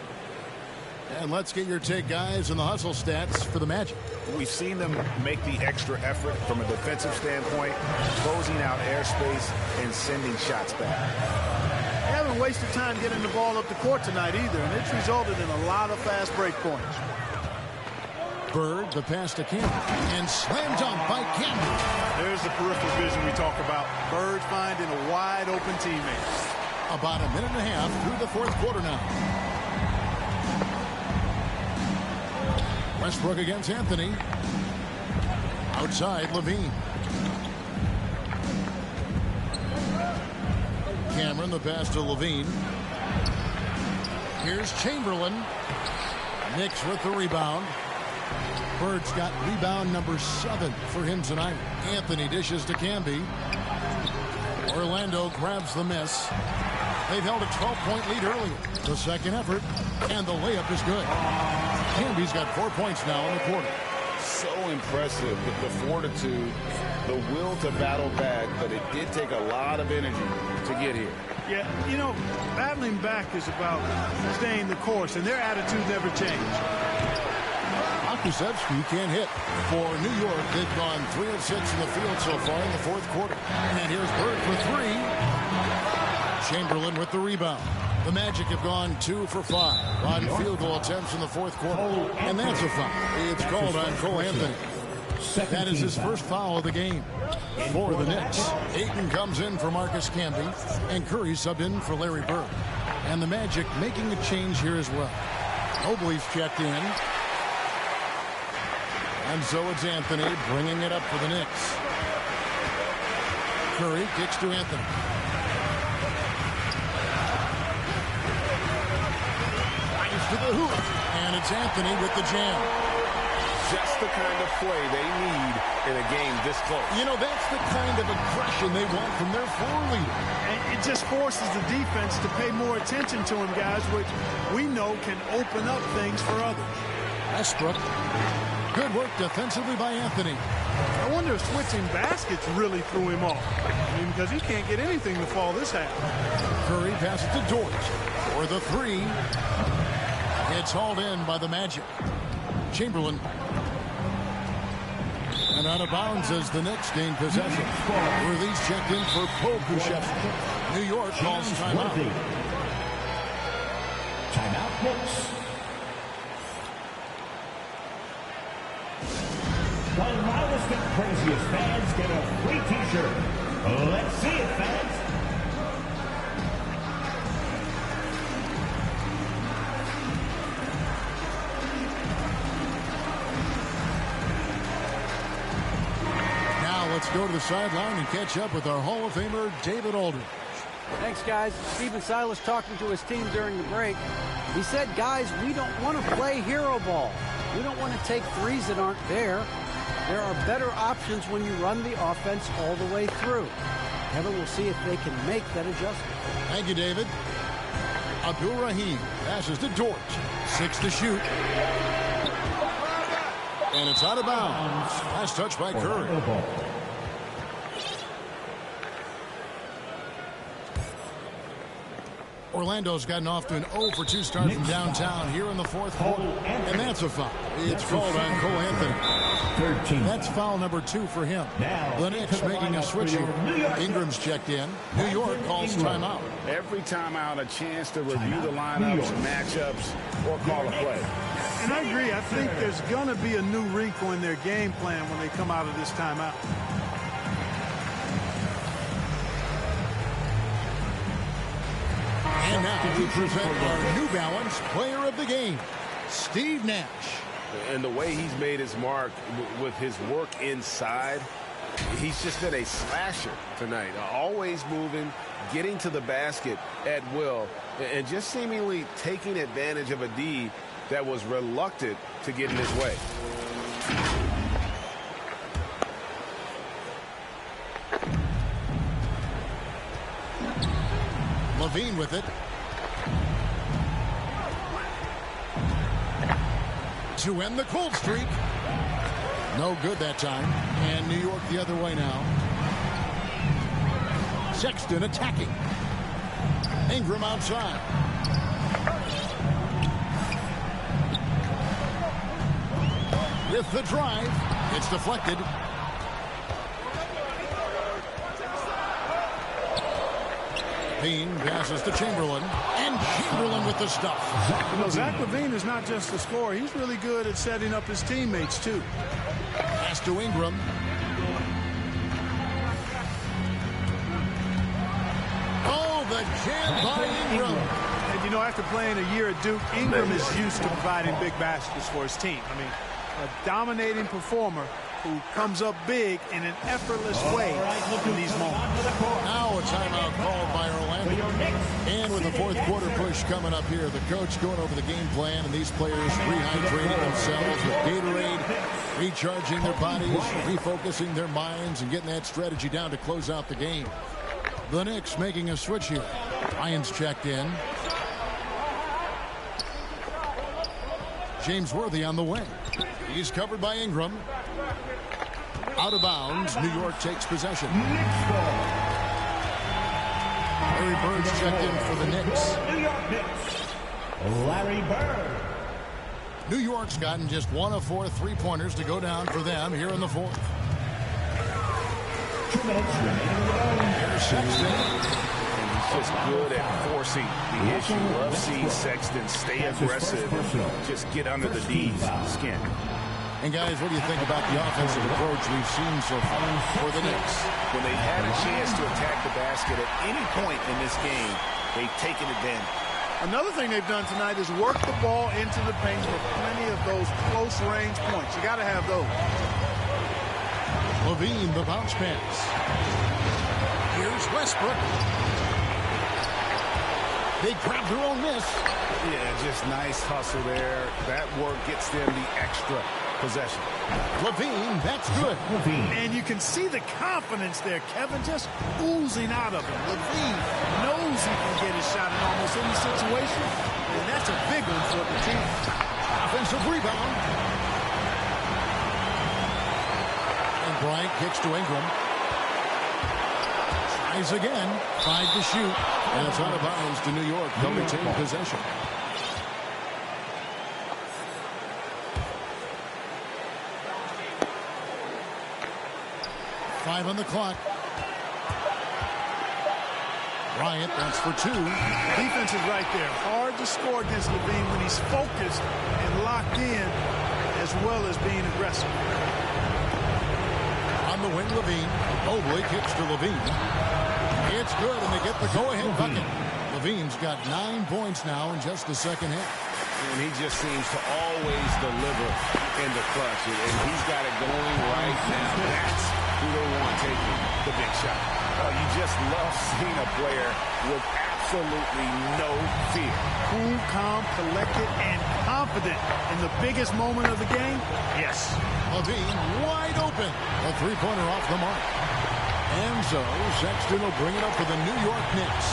And let's get your take, guys, on the hustle stats for the Magic. We've seen them make the extra effort from a defensive standpoint, closing out airspace and sending shots back. They haven't wasted time getting the ball up the court tonight either, and it's resulted in a lot of fast break points. Bird, the pass to Camby, and slam dunk by Camby. There's the peripheral vision we talk about. Bird finding a wide-open teammate. About a minute and a half through the fourth quarter now. Westbrook against Anthony. Outside, Lavine. Cameron, the pass to Lavine. Here's Chamberlain. Knicks with the rebound. Bird's got rebound number 7 for him tonight. Anthony dishes to Camby. Orlando grabs the miss. They've held a 12-point lead earlier. The second effort, and the layup is good. Camby's got 4 points now in the quarter. So impressive with the fortitude, the will to battle back, but it did take a lot of energy to get here. Yeah, you know, battling back is about staying the course, and their attitude never changed. Akusevsky can't hit. For New York, they've gone 3 of 6 in the field so far in the fourth quarter. And here's Bird for 3. Chamberlain with the rebound. The Magic have gone 2 for 5 on field goal attempts in the fourth quarter. And that's a foul. It's called on Cole Anthony. That is his first foul of the game for the Knicks. Ayton comes in for Marcus Camby, and Curry subbed in for Larry Bird. And the Magic making a change here as well. Mobley's checked in. And so it's Anthony bringing it up for the Knicks. Curry kicks to Anthony. Fires to the hoop. And it's Anthony with the jam. Just the kind of play they need in a game this close. You know, that's the kind of aggression they want from their floor leader. And it just forces the defense to pay more attention to him, guys, which we know can open up things for others. Westbrook. Good work defensively by Anthony. I wonder if switching baskets really threw him off. I mean, because he can't get anything to fall this half. Curry passes to Dort for the 3. It's hauled in by the Magic. Chamberlain. And out of bounds as the Knicks gain possession. Release checked in for Pokuševski. New York calls timeout. Timeout Knicks. The loudest and craziest fans get a free t-shirt. Let's see it, fans. Now let's go to the sideline and catch up with our Hall of Famer, David Aldridge. Thanks, guys. Stephen Silas talking to his team during the break. He said, guys, we don't want to play hero ball. We don't want to take threes that aren't there. There are better options when you run the offense all the way through. Kevin will see if they can make that adjustment. Thank you, David. Abdul Rahim passes to Dort. 6 to shoot. And it's out of bounds. Last touch by Curry. Orlando's gotten off to an 0 for 2 start from downtown here in the fourth quarter. And that's a foul. It's called on Cole Anthony. That's foul number 2 for him. The Knicks making a switch here. Ingram's checked in. New York calls timeout. Every timeout, a chance to review the lineups, matchups, or call a play. And I agree. I think there's going to be a new wrinkle in their game plan when they come out of this timeout. And now we present our New Balance Player of the Game, Steve Nash. And the way he's made his mark with his work inside, he's just been a slasher tonight. Always moving, getting to the basket at will, and just seemingly taking advantage of a D that was reluctant to get in his way. Lavine with it. To end the cold streak. No good that time. And New York the other way now. Sexton attacking. Ingram outside. With the drive. It's deflected. Lavine passes to Chamberlain, and Chamberlain with the stuff. Zach Lavine is not just a scorer. He's really good at setting up his teammates, too. Pass to Ingram. Oh, the jam by Ingram. And, you know, after playing a year at Duke, Ingram is used to providing big baskets for his team. I mean, a dominating performer who comes up big in an effortless way in these moments. Now a timeout called by Orlando. And with the fourth quarter push Nash coming up here. The coach going over the game plan, and these players rehydrating themselves with Gatorade, recharging their bodies, refocusing their minds, and getting that strategy down to close out the game. The Knicks making a switch here. Ryan's checked in. James Worthy on the wing. He's covered by Ingram. Out of bounds. New York takes possession. Larry Bird's checked in for the Knicks. New York Knicks, Larry Bird. New York's gotten just 1 of 4 3-pointers to go down for them here in the fourth. 2 minutes remaining. Here's Sexton. He's just good at forcing the issue. Love seeing Sexton stay aggressive, just get under the D's skin. And guys, what do you think about the offensive approach we've seen so far for the Knicks? When they've had a chance to attack the basket at any point in this game, they've taken advantage. Another thing they've done tonight is work the ball into the paint with plenty of those close-range points. You got to have those. Lavine, the bounce pass. Here's Westbrook. They grab their own miss. Yeah, just nice hustle there. That work gets them the extra possession. Lavine, that's good. And you can see the confidence there, Kevin, just oozing out of him. Lavine knows he can get his shot in almost any situation, and that's a big one for the team. Offensive rebound. And Bryant kicks to Ingram. Tries again. Tried to shoot. And it's out of bounds to New York. They'll retain possession. Five on the clock. Bryant, that's for 2. Defense is right there. Hard to score against Lavine when he's focused and locked in as well as being aggressive. On the wing, Lavine. Mobley kicks to Lavine. It's good, and they get the go-ahead bucket. Lavine's got 9 points now in just the second half. And he just seems to always deliver in the clutch. And he's got it going right now. That's who they want taking the big shot. You just love seeing a player with absolutely no fear. Cool, calm, collected, and confident in the biggest moment of the game. Yes. Lavine wide open. A 3-pointer off the mark. And so Sexton will bring it up for the New York Knicks.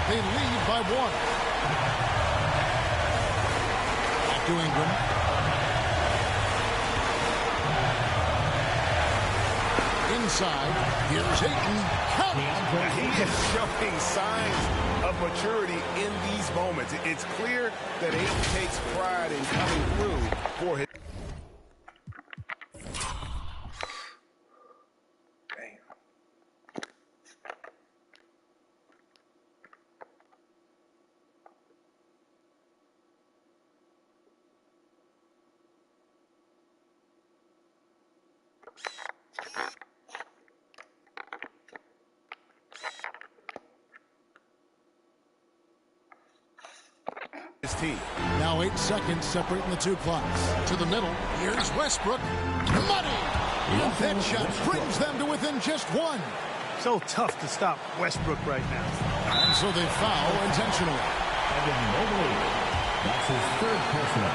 They lead by 1. Back to Ingram. Inside, here's Ayton. He is showing signs of maturity in these moments. It's clear that Ayton takes pride in coming through for his. Team. Now 8 seconds separating the 2 clocks. To the middle. Here's Westbrook. Money! And that shot brings them to within just 1. So tough to stop Westbrook right now. And so they foul intentionally. Evan Mobley. That's his 3rd personal.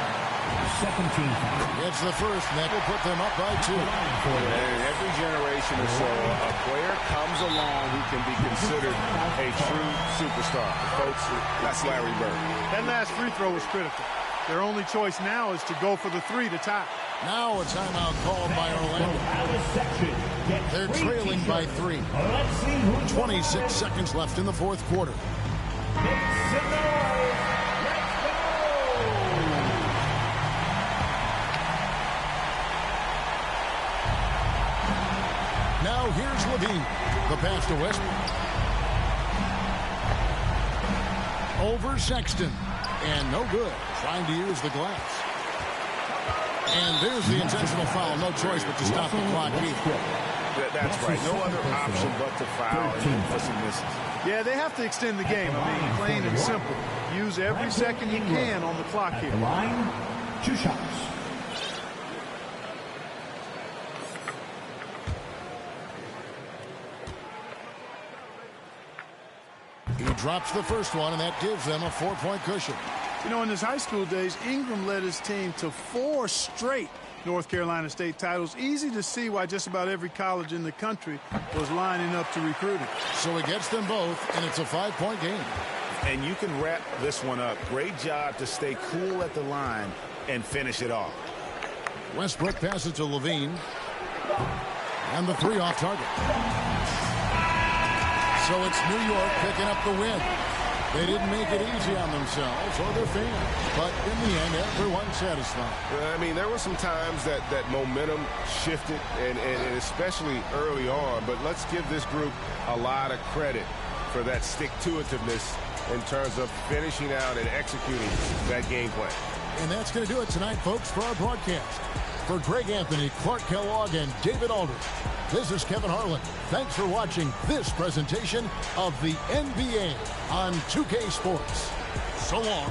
2nd team foul. It's the first, and that will put them up by 2. Every generation or so, a player comes along who can be considered a true superstar. Folks, that's Larry Bird. That last free throw was critical. Their only choice now is to go for the 3 to tie. Now a timeout called by Orlando. They're trailing by 3. 26 seconds left in the 4th quarter. Now here's Lavine. The pass to Westbrook. Over Sexton. And no good. Trying to use the glass. And there's the intentional foul. No choice but to stop the clock here. That's right. No other option but to foul. And misses. Yeah, they have to extend the game. I mean, plain and simple. Use every second you can on the clock here. Line, 2 shots. He drops the first one, and that gives them a 4-point cushion. You know, in his high school days, Ingram led his team to 4 straight North Carolina State titles. Easy to see why just about every college in the country was lining up to recruit him. So he gets them both, and it's a 5-point game. And you can wrap this one up. Great job to stay cool at the line and finish it off. Westbrook passes to Lavine. And the 3 off target. So it's New York picking up the win. They didn't make it easy on themselves or their fans, but in the end, everyone's satisfied. I mean, there were some times that momentum shifted, and especially early on, but let's give this group a lot of credit for that stick-to-itiveness in terms of finishing out and executing that game plan. And that's going to do it tonight, folks, for our broadcast. For Greg Anthony, Clark Kellogg, and David Aldridge, this is Kevin Harlan. Thanks for watching this presentation of the NBA on 2K Sports. So long.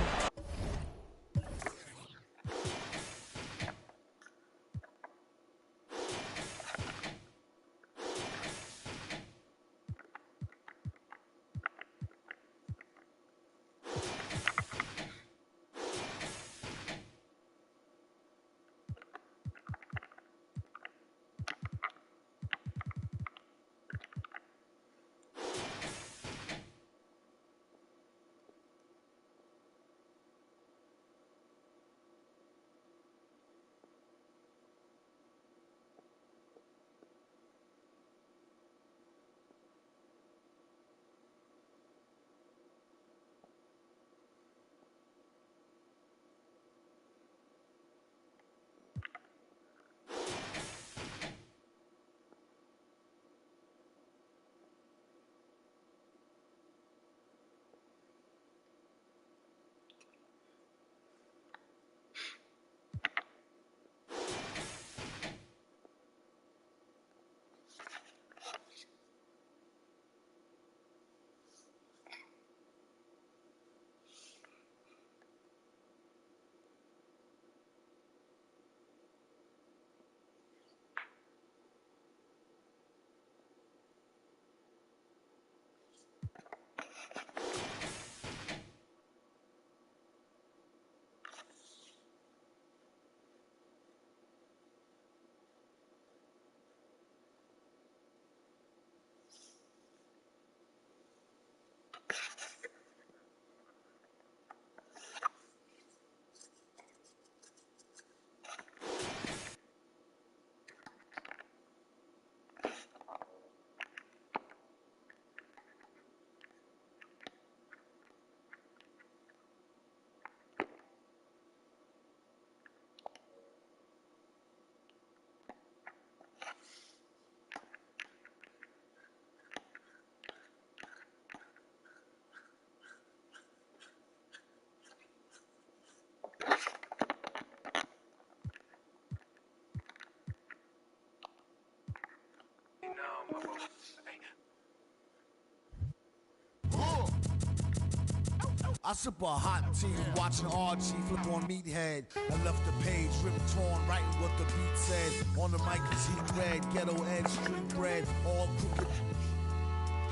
I sip a hot tea, watching RG flip on Meathead. I left the page ripped torn, writing what the beat said. On the mic is he read, ghetto edge, street bread, all crooked.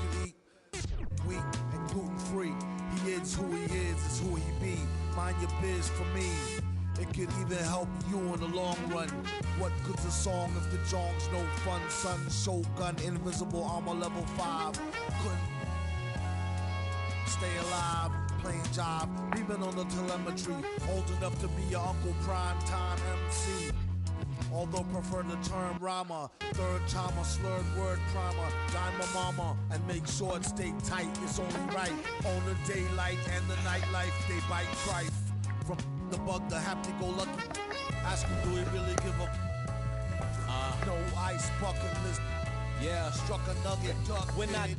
You eat wheat and gluten free. He is who he is who he be. Mind your biz for me. It could even help you in the long run. What good's a song if the jong's no fun? Son, Shogun, invisible armor level 5. Couldn't stay alive, playing job, leaving on the telemetry. Old enough to be your Uncle Prime Time MC. Although prefer the term rhymer, third timer, slurred word primer. Dime my mama and make sure it stay tight. It's only right. On the daylight and the nightlife, they bite trife. From the bug, the happy-go-lucky. Ask him, do he really give a no ice bucket list? Yeah, struck a nugget duck. When I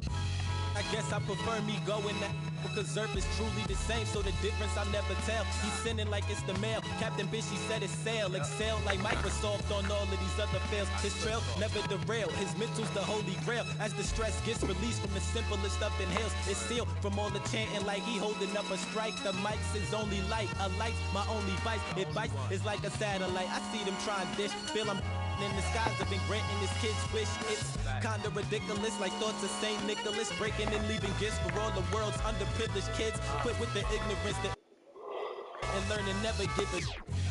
guess I prefer me going that because Zerp is truly the same, so the difference I'll never tell. He's sending like it's the mail. Captain Bishy said it's sail. Excel like Microsoft on all of these other fails. His trail never derail. His mental's the holy grail. As the stress gets released from the simplest stuff inhales, it's sealed from all the chanting like he holding up a strike. The mic's his only light. A light's my only vice. It bites is like a satellite. I see them trying dish. Feel I'm written in the skies have been granting his kids wish. It's kinda ridiculous, like thoughts of St. Nicholas, breaking and leaving gifts for all the world's underprivileged kids. Quit with the ignorance that and learn to never give a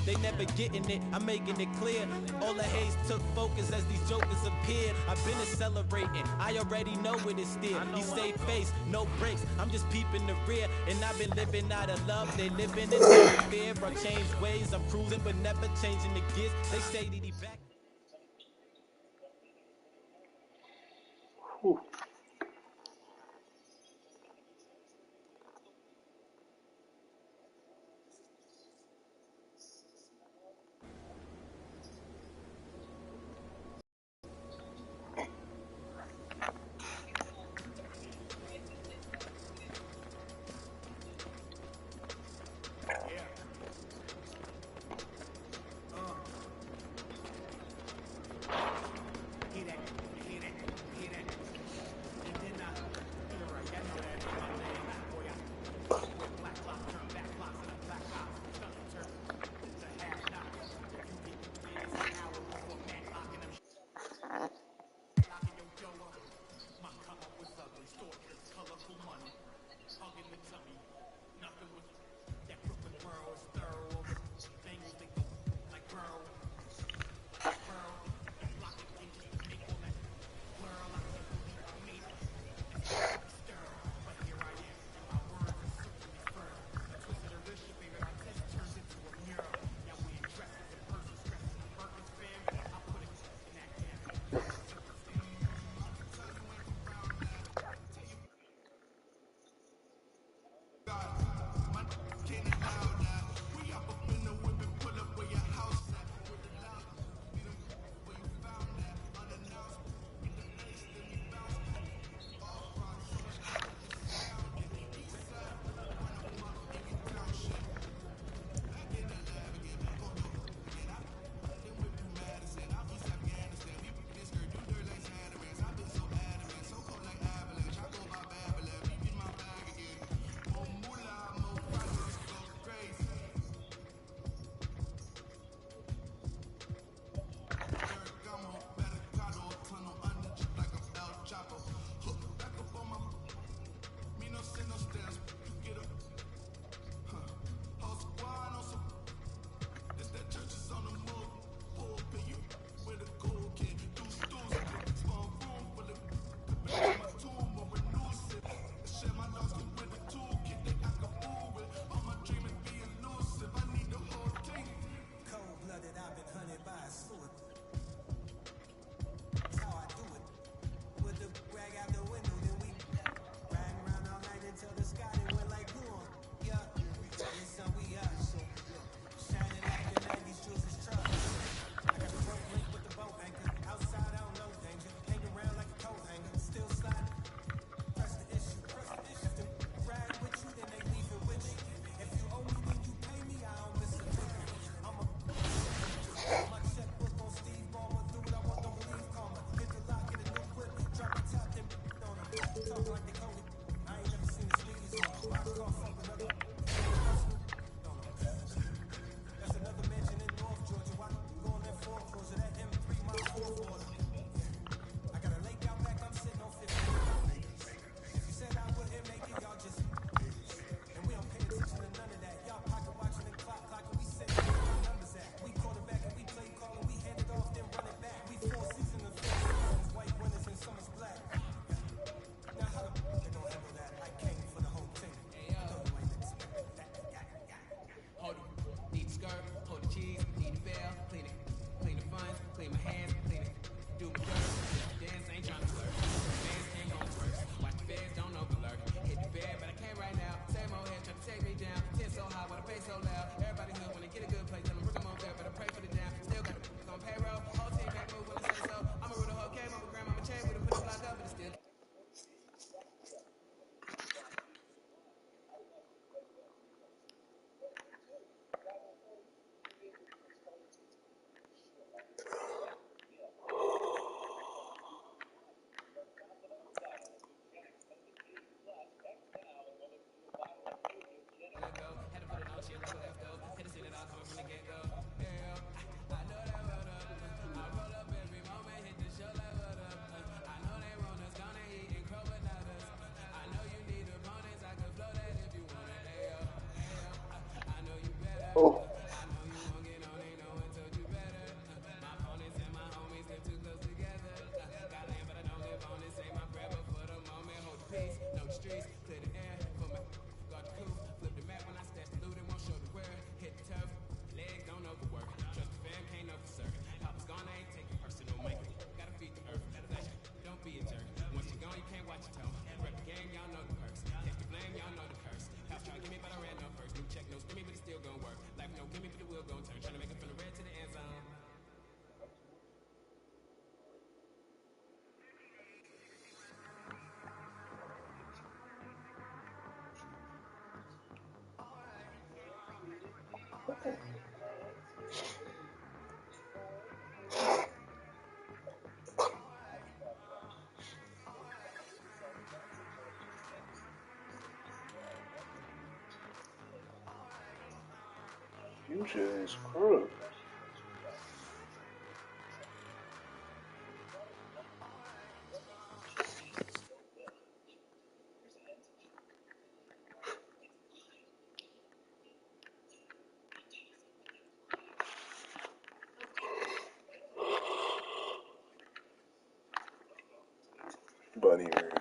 they never getting it, I'm making it clear. All the haze took focus as these jokers appeared. I've been accelerating, I already know it is still. He stayed face, no breaks, I'm just peeping the rear. And I've been living out of love, they living in fear. I changed ways, I'm cruising but never changing the gears. They say that he back. Whew. Oh. Future is screwed. Bunny Red.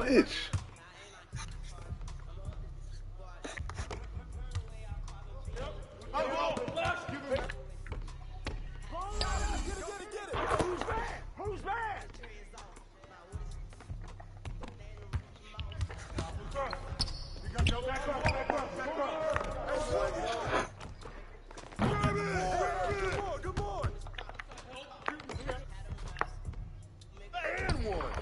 switch. Who's bad? Back up. Good boy. And one.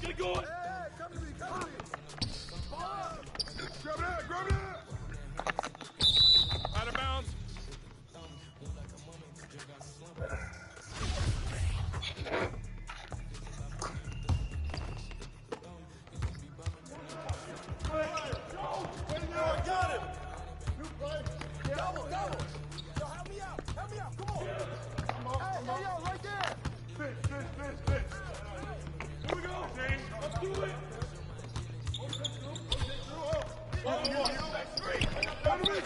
Get going. Hey, come to me. Grab it. Out of bounds. Got him. Double. Yo, help me out. Come on. Hey, yo, right there. Fish. Here we go, James. Let's do it. Come to me.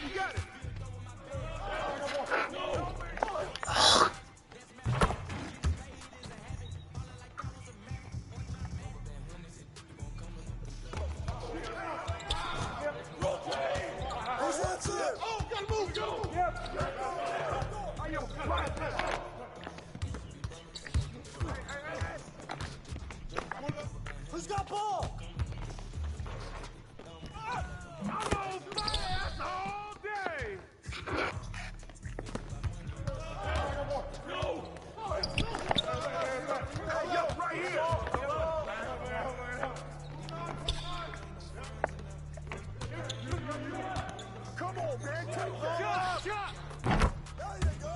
You got it. Who's got ball? I'm on my ass all day. No. Hey, yo, right here. Come on, man. Take the shot. There you go.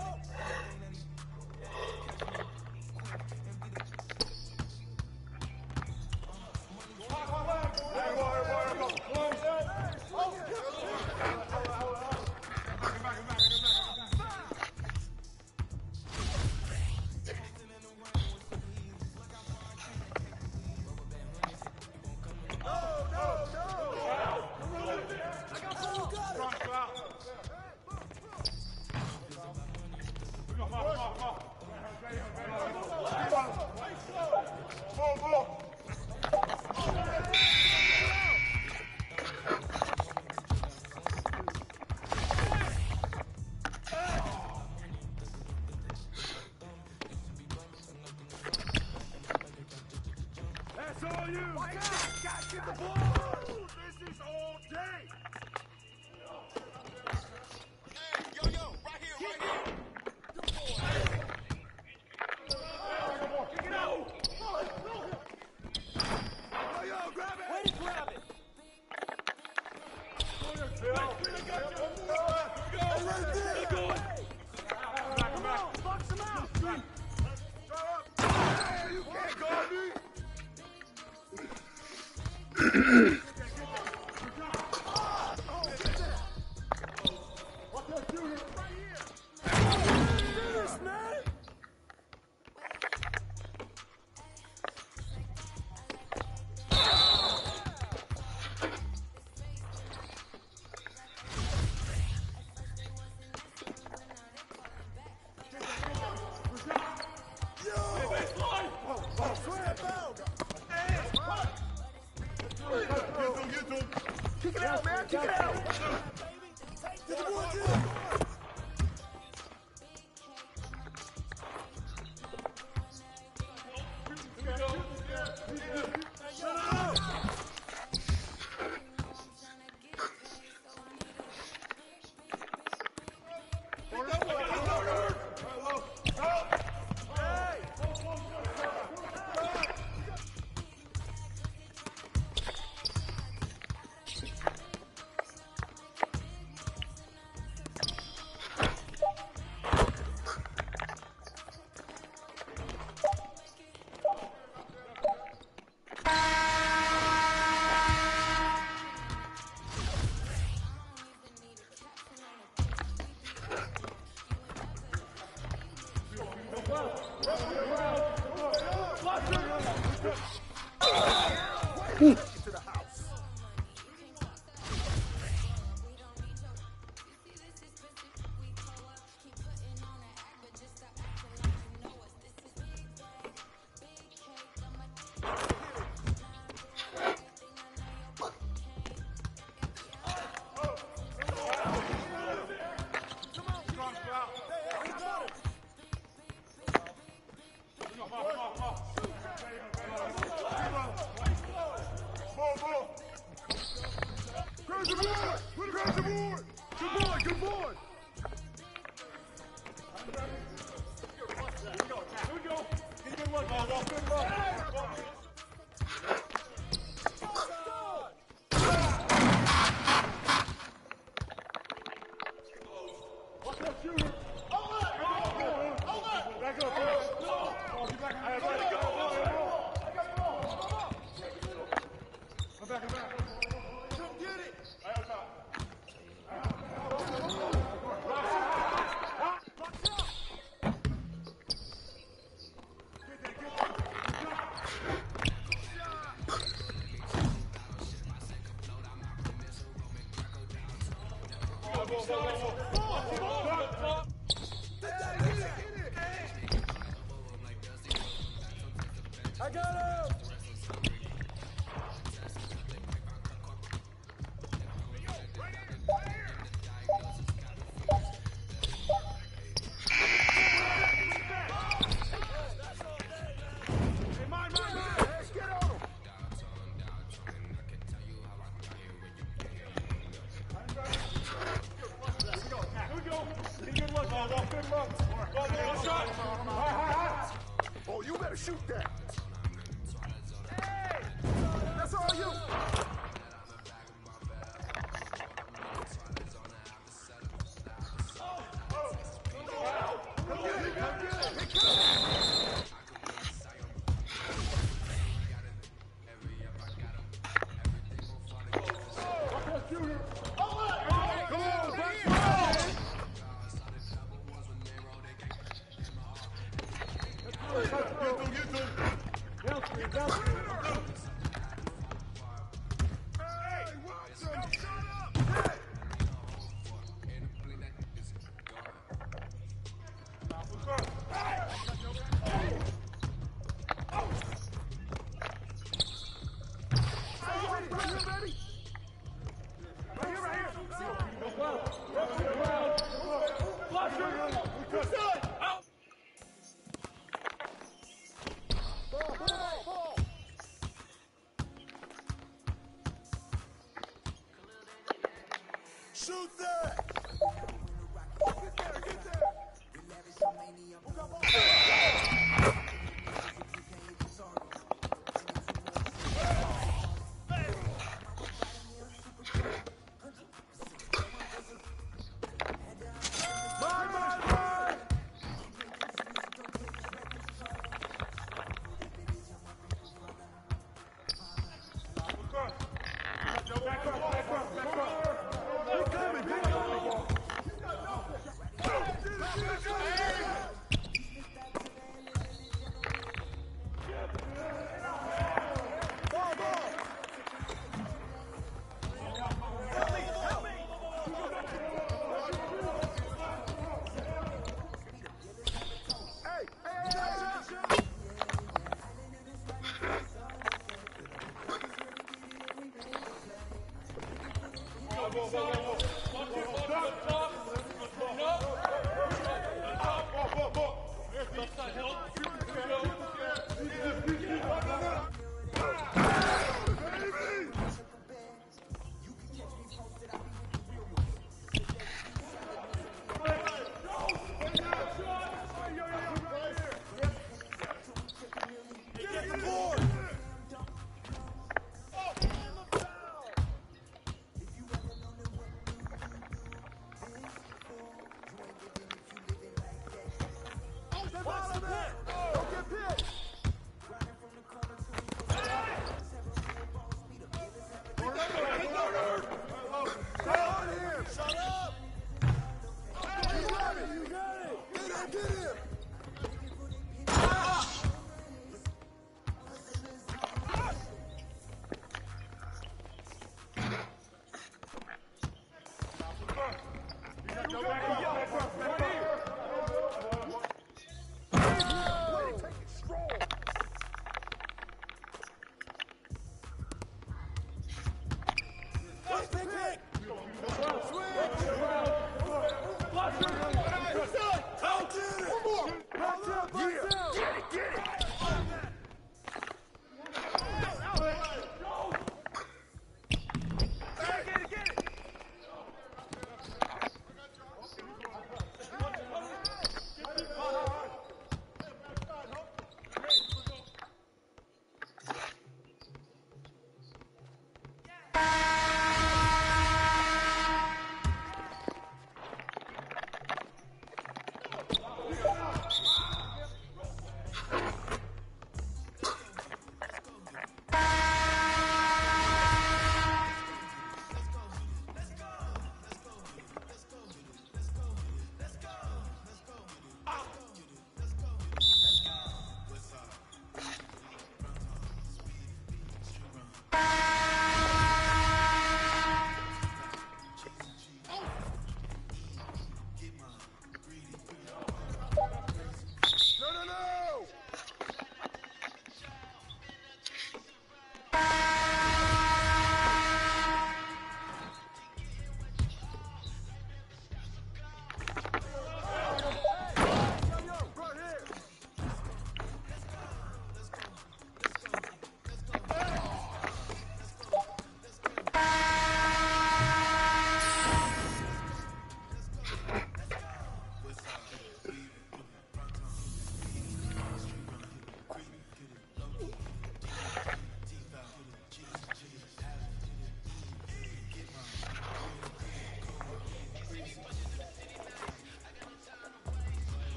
That's all you! Got get the ball! This is all day! Hey, yo, right here! Good boy! Kick it out! Yo, grab it! Way to grab it! Go! Come on, box him out! Hey, you can't guard me! Kick it out, man! Kick it out! Get the ball, dude! Into the house. I got him! Oh, you better shoot that. Hey! That's all you. Shoot that! Get there, get there!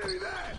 Give me that!